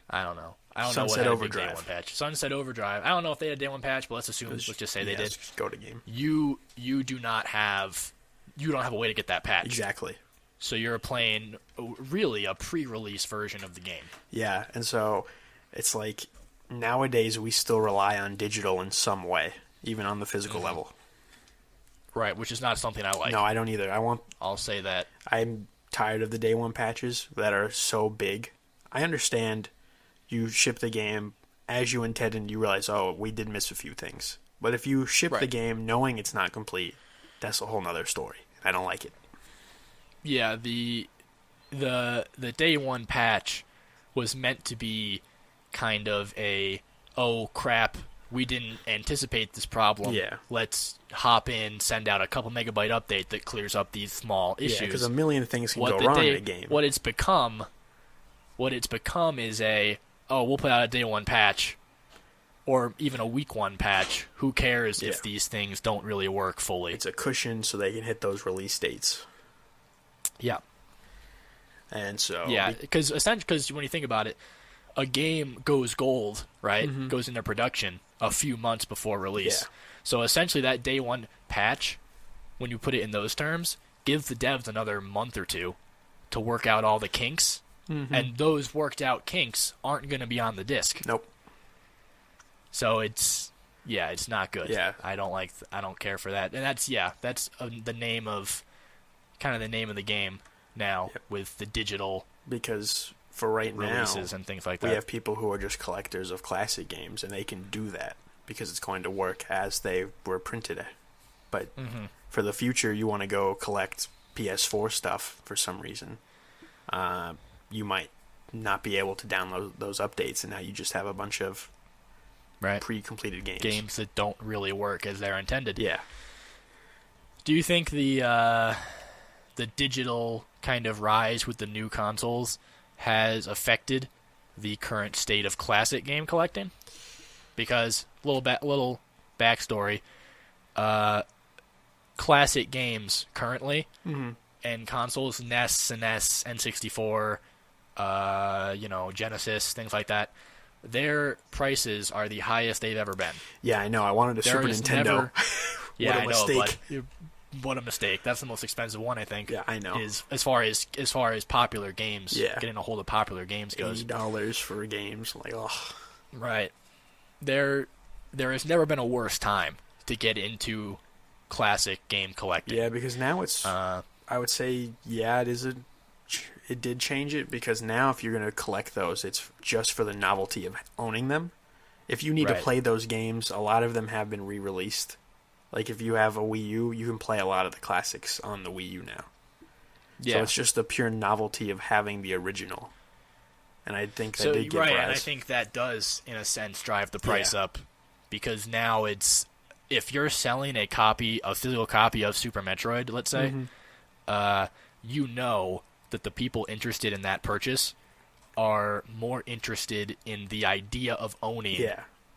I don't know Sunset what Overdrive. Day One patch. Sunset Overdrive. I don't know if they had a Day One patch, but let's just say they did. Just go to game. You don't have a way to get that patch. Exactly. So you're playing really a pre-release version of the game. Yeah, and so it's like nowadays we still rely on digital in some way, even on the physical level. Right, which is not something I like. No, I don't either. I'll say that. I'm tired of the day one patches that are so big. I understand you ship the game as you intended and you realize, oh, we did miss a few things. But if you ship the game knowing it's not complete, that's a whole nother story. I don't like it. Yeah, the day one patch was meant to be kind of a, oh crap, we didn't anticipate this problem. Yeah. Let's hop in, send out a couple megabyte update that clears up these small issues. Yeah, because a million things can go wrong in a game. What it's become is we'll put out a day one patch, or even a week one patch. Who cares if these things don't really work fully? It's a cushion so they can hit those release dates. Yeah. And so... Yeah, because when you think about it, a game goes gold, right? Mm-hmm. Goes into production a few months before release. Yeah. So essentially that day one patch, when you put it in those terms, gives the devs another month or two to work out all the kinks. Mm-hmm. And those worked out kinks aren't going to be on the disc. Nope. So it's not good. Yeah. I don't care for that. And that's the name of the game now with the digital because for right releases now, and things like that. We have people who are just collectors of classic games, and they can do that because it's going to work as they were printed. But for the future, you want to go collect PS4 stuff for some reason. You might not be able to download those updates, and now you just have a bunch of pre-completed games. Games that don't really work as they're intended. Yeah. Do you think the digital kind of rise with the new consoles has affected the current state of classic game collecting? Because little backstory, classic games currently and consoles, NES, SNES, N64, Genesis, things like that, their prices are the highest they've ever been. Yeah, I know. I wanted a Super Nintendo. Yeah, I know, but what a mistake. That's the most expensive one, I think. Yeah, I know. Is as far as popular games, getting a hold of popular games goes. $80 for games, like, oh. Right. There has never been a worse time to get into classic game collecting. Yeah, because now it's, I would say, it did change it, because now if you're going to collect those, it's just for the novelty of owning them. If you need to play those games, a lot of them have been re-released. Like, if you have a Wii U, you can play a lot of the classics on the Wii U now. Yeah. So it's just the pure novelty of having the original. And I think that did give rise. And I think that does, in a sense, drive the price up. Because now it's, if you're selling a physical copy of Super Metroid, let's say, you know that the people interested in that purchase are more interested in the idea of owning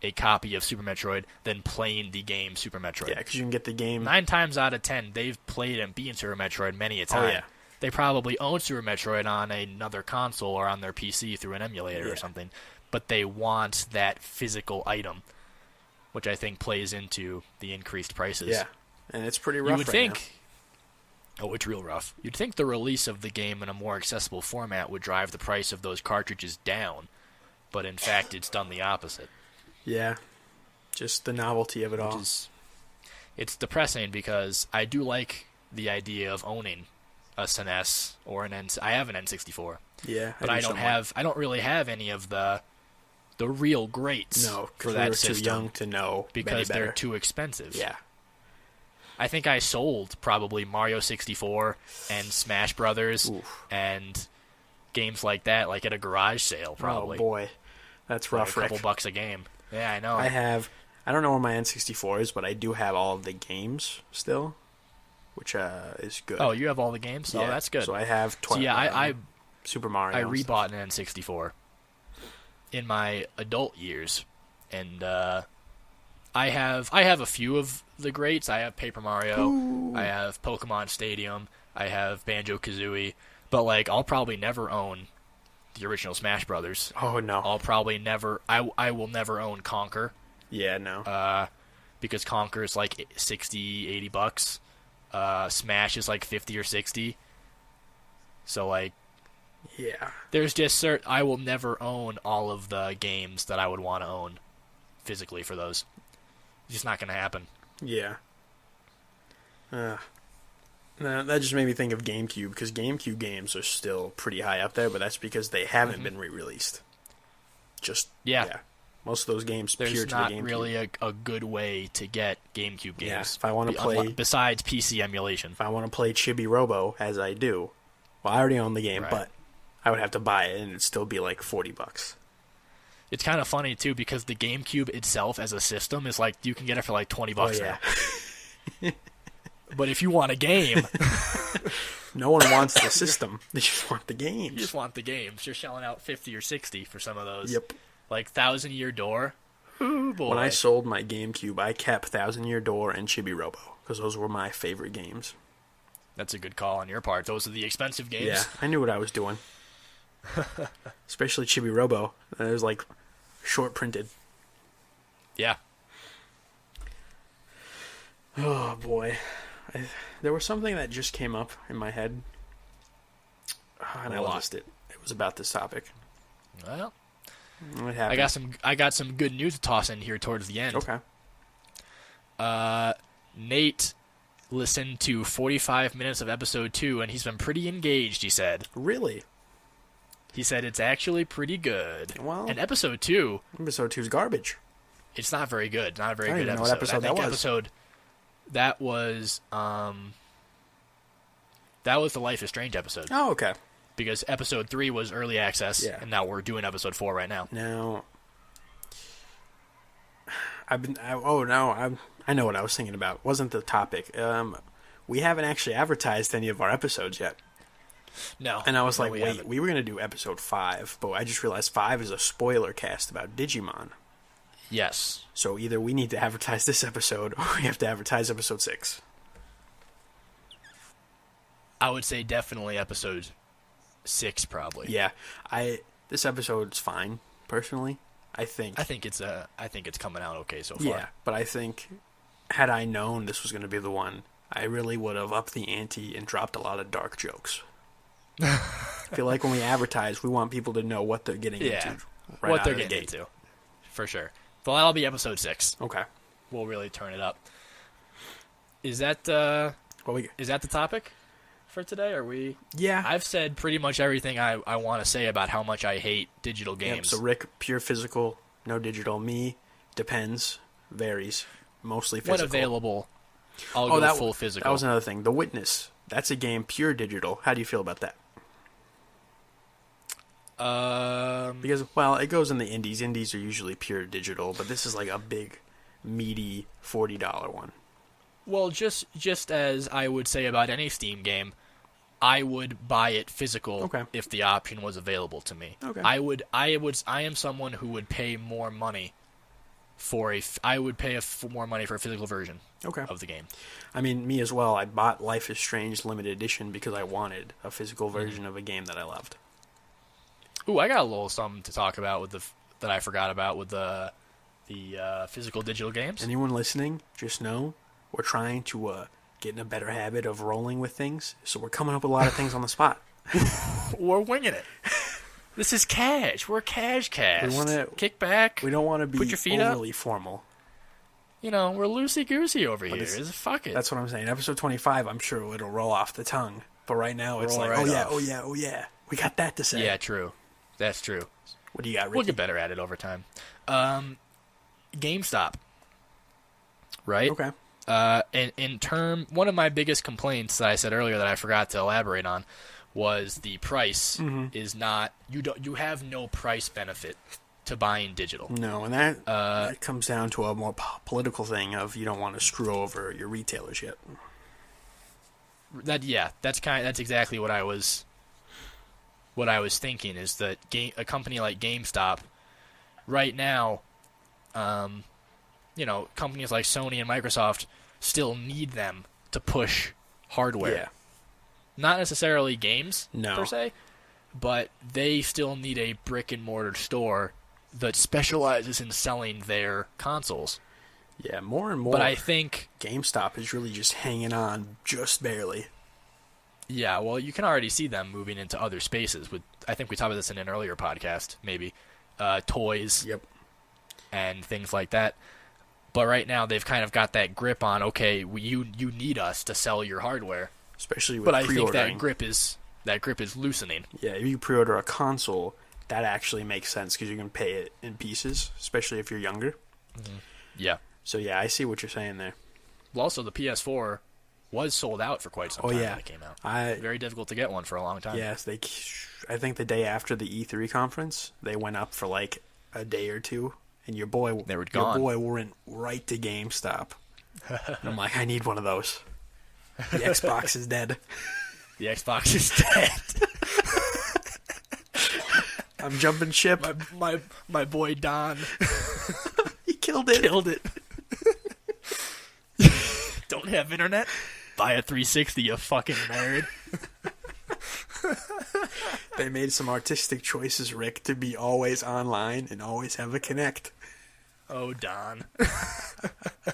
a copy of Super Metroid than playing the game Super Metroid. Yeah, because you can get the game... 9 times out of 10, they've played and beaten Super Metroid many a time. Oh, yeah. They probably own Super Metroid on another console or on their PC through an emulator or something, but they want that physical item, which I think plays into the increased prices. Yeah, and it's pretty rough. You would think... Oh, it's real rough. You'd think the release of the game in a more accessible format would drive the price of those cartridges down, but in fact, it's done the opposite. Yeah, just the novelty of it all. It's depressing because I do like the idea of owning a SNES or an N. I have an N64. Yeah, but I don't really have any of the real greats for that system. Too young to know because they're too expensive. Yeah. I think I sold probably Mario 64 and Smash Brothers and games like that, like at a garage sale, probably. Oh boy, that's rough. Like a couple bucks a game. Yeah, I know. I don't know where my N64 is, but I do have all of the games still, which is good. Oh, you have all the games? Yeah. Oh, that's good. So I have Super Mario. I rebought an N64 in my adult years, and I have a few of the greats. I have Paper Mario. Ooh. I have Pokemon Stadium. I have Banjo-Kazooie. But like, I'll probably never own the original Smash Brothers. Oh no. I'll probably never. I will never own Conker. Yeah, no. Because Conker is like $60, $80. Smash is like 50 or 60. So like, yeah. There's just I will never own all of the games that I would want to own physically for those. It's just not going to happen. Yeah. That just made me think of GameCube, because GameCube games are still pretty high up there, but that's because they haven't been re-released. Yeah. Most of those games pure to the GameCube. There's not really a good way to get GameCube games. Yeah, if I want to play... Besides PC emulation. If I want to play Chibi Robo, as I do, well, I already own the game, but I would have to buy it, and it'd still be like $40. It's kind of funny, too, because the GameCube itself as a system is like, you can get it for like $20 now. But if you want a game... No one wants the system. They just want the games. You just want the games. You're shelling out 50 or 60 for some of those. Yep. Like Thousand Year Door. Ooh, boy. When I sold my GameCube, I kept Thousand Year Door and Chibi Robo, because those were my favorite games. That's a good call on your part. Those are the expensive games. Yeah, I knew what I was doing. Especially Chibi Robo. It was like short printed. Yeah. Oh boy. There was something that just came up in my head, and I lost it. It was about this topic. Well, what happened? I got some good news to toss in here towards the end. Okay. Nate listened to 45 minutes of episode 2, and he's been pretty engaged, he said. Really? He said it's actually pretty good. Well, and episode 2... Episode 2 is garbage. It's not very good. Not a very good episode. What episode I think that was. That was the Life is Strange episode. Oh, okay. Because episode 3 was early access, and now we're doing episode 4 right now. Now, I know what I was thinking about. Wasn't the topic. We haven't actually advertised any of our episodes yet. No. And I was like, wait, we were going to do episode 5, but I just realized 5 is a spoiler cast about Digimon. Yes. So either we need to advertise this episode, or we have to advertise episode 6. I would say definitely episode 6, probably. Yeah. This episode's fine, personally. I think it's coming out okay so far. Yeah, but I think had I known this was going to be the one, I really would have upped the ante and dropped a lot of dark jokes. I feel like when we advertise, we want people to know what they're getting into. Right, what they're getting into. For sure. So that'll be episode 6. Okay. We'll really turn it up. Is that is that the topic for today? Are we? Yeah. I've said pretty much everything I want to say about how much I hate digital games. Yep, so Rick, pure physical, no digital. Me, depends, varies, mostly physical. When available, I'll go full physical. That was another thing. The Witness, that's a game pure digital. How do you feel about that? Because, well, it goes in the indies. Indies are usually pure digital, but this is like a big, meaty $40 one. Well, just as I would say about any Steam game, I would buy it physical if the option was available to me. Okay. I am someone who would pay more money for more money for a physical version of the game. I mean, me as well. I bought Life is Strange limited edition because I wanted a physical version of a game that I loved. Ooh, I got a little something to talk about that I forgot about with the physical digital games. Anyone listening, just know we're trying to get in a better habit of rolling with things, so we're coming up with a lot of things on the spot. We're winging it. This is cash. We're a cash cast. We want to kick back. We don't want to be put your feet overly up. Formal. we're loosey-goosey over here. Fuck it. That's what I'm saying. Episode 25, I'm sure it'll roll off the tongue. But right now, it's like, oh yeah. We got that to say. Yeah, true. That's true. What do you got, Ricky? We'll get better at it over time. GameStop. Right? Okay. One of my biggest complaints that I said earlier that I forgot to elaborate on was the price is not, you have no price benefit to buying digital. No, and that comes down to a more political thing of you don't want to screw over your retailers yet. That's exactly what I was thinking, is that a company like GameStop right now, companies like Sony and Microsoft still need them to push hardware. Yeah. Not necessarily games per se, but they still need a brick and mortar store that specializes in selling their consoles. Yeah, more and more. But I think GameStop is really just hanging on just barely. Yeah, well, you can already see them moving into other spaces. I think we talked about this in an earlier podcast, maybe. Toys. Yep. And things like that. But right now, they've kind of got that grip on, okay, you need us to sell your hardware. Especially with pre-ordering. But I think that grip is loosening. Yeah, if you pre-order a console, that actually makes sense because you can pay it in pieces, especially if you're younger. Mm-hmm. Yeah. So yeah, I see what you're saying there. Well, also the PS4 was sold out for quite some time when it came out. Very difficult to get one for a long time. Yes, I think the day after the E3 conference, they went up for like a day or two, and your boy went right to GameStop. And I'm like, I need one of those. The Xbox is dead. The Xbox is dead. I'm jumping ship. My boy Don. He killed it. Don't have internet? Buy a 360, you fucking nerd. They made some artistic choices, Rick, to be always online and always have a Kinect. Oh, Don. I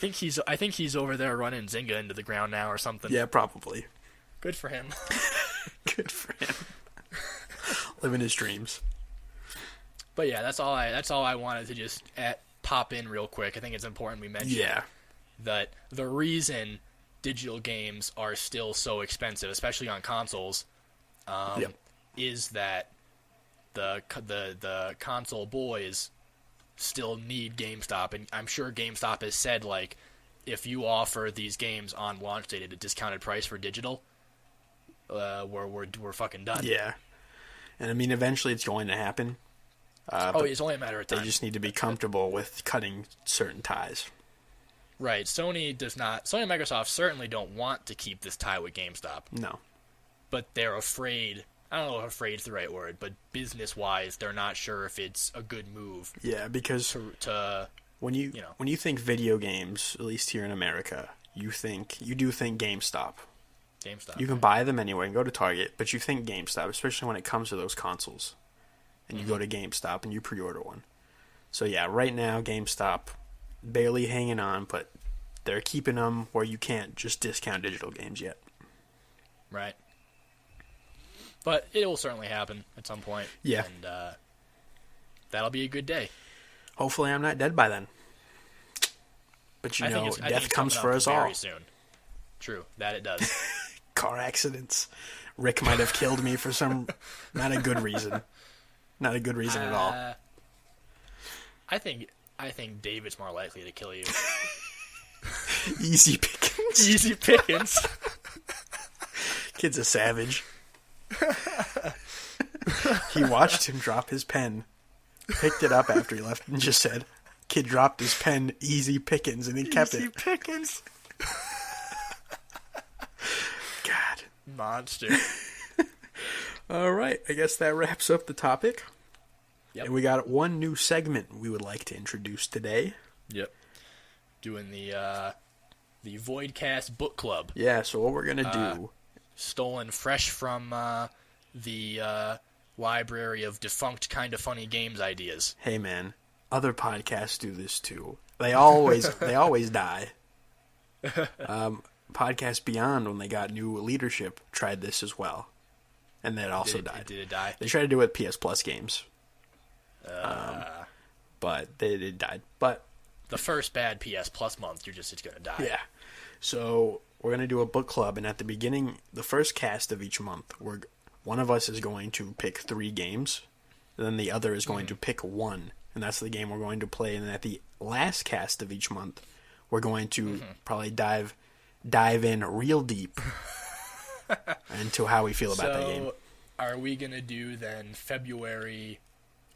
think he's over there running Zynga into the ground now or something. Yeah, probably. Good for him. Good for him. Living his dreams. But yeah, that's all I wanted to just pop in real quick. I think it's important we mention that the reason digital games are still so expensive, especially on consoles, is that the console boys still need GameStop, and I'm sure GameStop has said, like, if you offer these games on launch date at a discounted price for digital, we're fucking done. Yeah, and I mean, eventually it's going to happen. It's only a matter of time. They just need to be comfortable with cutting certain ties. Right. Sony and Microsoft certainly don't want to keep this tie with GameStop. No. But they're afraid. I don't know if afraid is the right word, but business-wise, they're not sure if it's a good move. Yeah, because when you think video games, at least here in America, you do think GameStop. GameStop. You can buy them anywhere and go to Target, but you think GameStop, especially when it comes to those consoles. And you go to GameStop and you pre-order one. So yeah, right now GameStop barely hanging on, but they're keeping them where you can't just discount digital games yet. Right. But it will certainly happen at some point. Yeah. And that'll be a good day. Hopefully I'm not dead by then. But death comes for us all. Very soon. True, that it does. Car accidents. Rick might have killed me for some not a good reason. Not a good reason at all. I think David's more likely to kill you. Easy pickings. Easy pickings. Kid's a savage. He watched him drop his pen, picked it up after he left, and just said, "Kid dropped his pen, easy pickings," and he kept it. Easy pickings. God. Monster. All right, I guess that wraps up the topic. Yep. And we got one new segment we would like to introduce today. Yep. Doing the Voidcast Book Club. Yeah, so what we're going to do... Stolen fresh from the library of defunct Kinda Funny Games ideas. Hey, man, other podcasts do this too. They always die. Podcast Beyond, when they got new leadership, tried this as well. And that also died. Did it die? They tried to do it with PS Plus games. But it died. But the first bad PS Plus month, it's gonna die. Yeah. So we're gonna do a book club, and at the beginning, the first cast of each month, one of us is going to pick 3 games, and then the other is going to pick 1, and that's the game we're going to play. And then at the last cast of each month, we're going to probably dive in real deep into how we feel about that game. Are we gonna do then February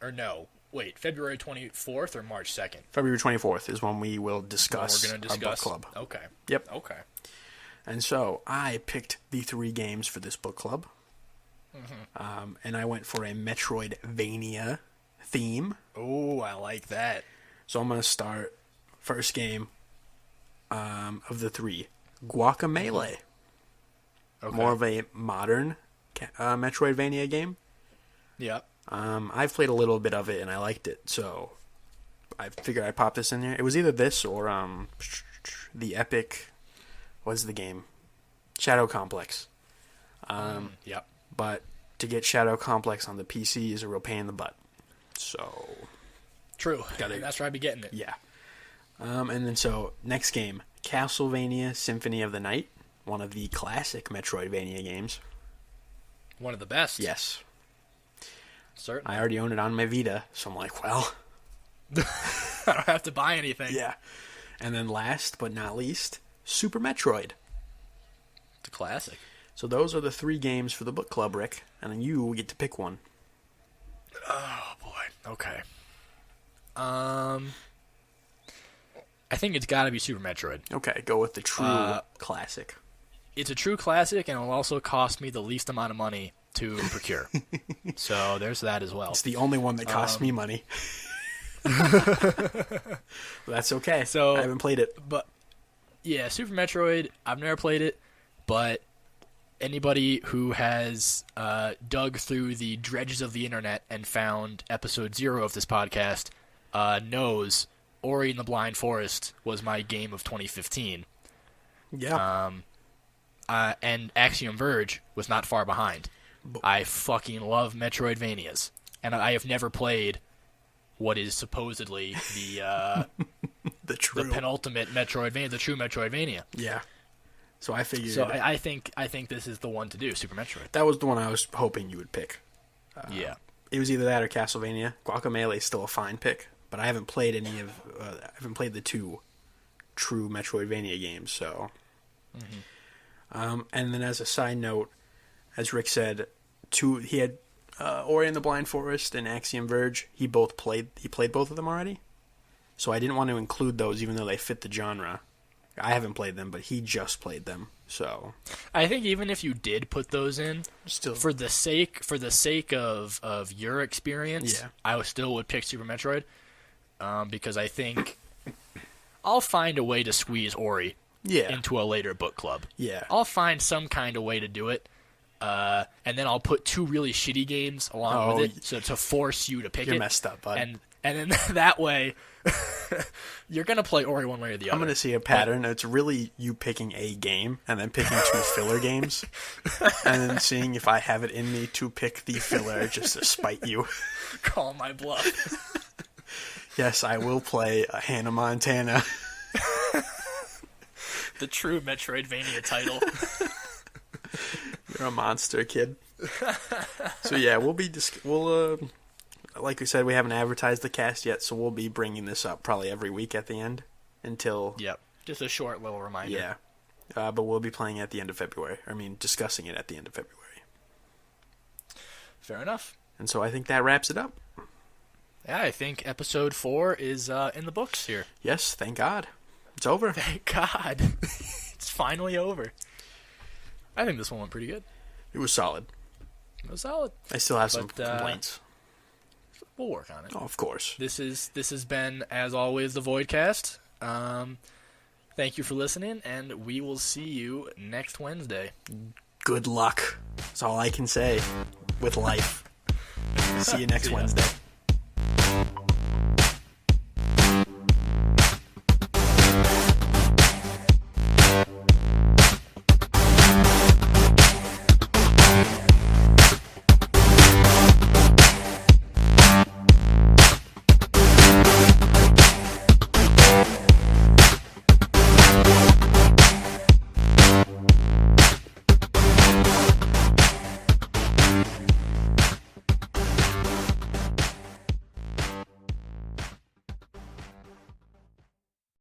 24th or March 2nd? February 24th is when we will discuss, our book club. Okay. Yep. Okay. And so I picked the 3 games for this book club. And I went for a Metroidvania theme. Oh, I like that. So I'm going to start first game of the 3, Guacamelee. Okay. More of a modern Metroidvania game. Yep. I've played a little bit of it and I liked it, so I figured I'd pop this in there. It was either this or the epic, what's the game? Shadow Complex. Yep. But to get Shadow Complex on the PC is a real pain in the butt. So True. That's where I'd be getting it. yeah. And then so next game, Castlevania Symphony of the Night, one of the classic Metroidvania games. One of the best. Yes. Certainly. I already own it on my Vita, so I'm like, well, I don't have to buy anything. yeah. And then last but not least, Super Metroid. It's a classic. So those are the 3 games for the book club, Rick, and then you get to pick one. Oh boy. Okay. I think it's got to be Super Metroid. Okay, go with the true classic. It's a true classic, and it'll also cost me the least amount of money to procure. So there's that as well. It's the only one that costs me money. That's okay. So I haven't played it. But yeah, Super Metroid, I've never played it, but anybody who has dug through the dredges of the internet and found episode 0 of this podcast knows Ori and the Blind Forest was my game of 2015. Yeah. And Axiom Verge was not far behind. I fucking love Metroidvanias, and I have never played what is supposedly the the penultimate Metroidvania, the true Metroidvania. Yeah. So I figured. So I think this is the one to do, Super Metroid. That was the one I was hoping you would pick. Yeah. It was either that or Castlevania. Guacamelee is still a fine pick, but I haven't played any of. I haven't played the 2 true Metroidvania games. So. And then as a side note, as Rick said, he had Ori and the Blind Forest and Axiom Verge. He played both of them already. So I didn't want to include those, even though they fit the genre. I haven't played them, but he just played them. So I think even if you did put those in, still for the sake of your experience, yeah. I still would pick Super Metroid, because I think I'll find a way to squeeze Ori into a later book club. Yeah. I'll find some kind of way to do it. And then I'll put 2 really shitty games along with it, so to force you to pick it. You're messed up, bud. And then that way, you're gonna play Ori one way or the other. I'm gonna see a pattern. It's really you picking a game and then picking 2 filler games, and then seeing if I have it in me to pick the filler just to spite you. Call my bluff. Yes, I will play a Hannah Montana. The true Metroidvania title. You're a monster, kid. So yeah, we'll like we said, we haven't advertised the cast yet, so we'll be bringing this up probably every week at the end until. Yep. Just a short little reminder. Yeah. But we'll be playing at the end of February. Discussing it at the end of February. Fair enough. And so I think that wraps it up. Yeah, I think episode 4 is in the books here. Yes, thank God. It's over. Thank God. It's finally over. I think this one went pretty good. It was solid. It was solid. I still have some complaints. We'll work on it. Oh, of course. This has been, as always, the Voidcast. Thank you for listening, and we will see you next Wednesday. Good luck. That's all I can say with life. See you next Wednesday.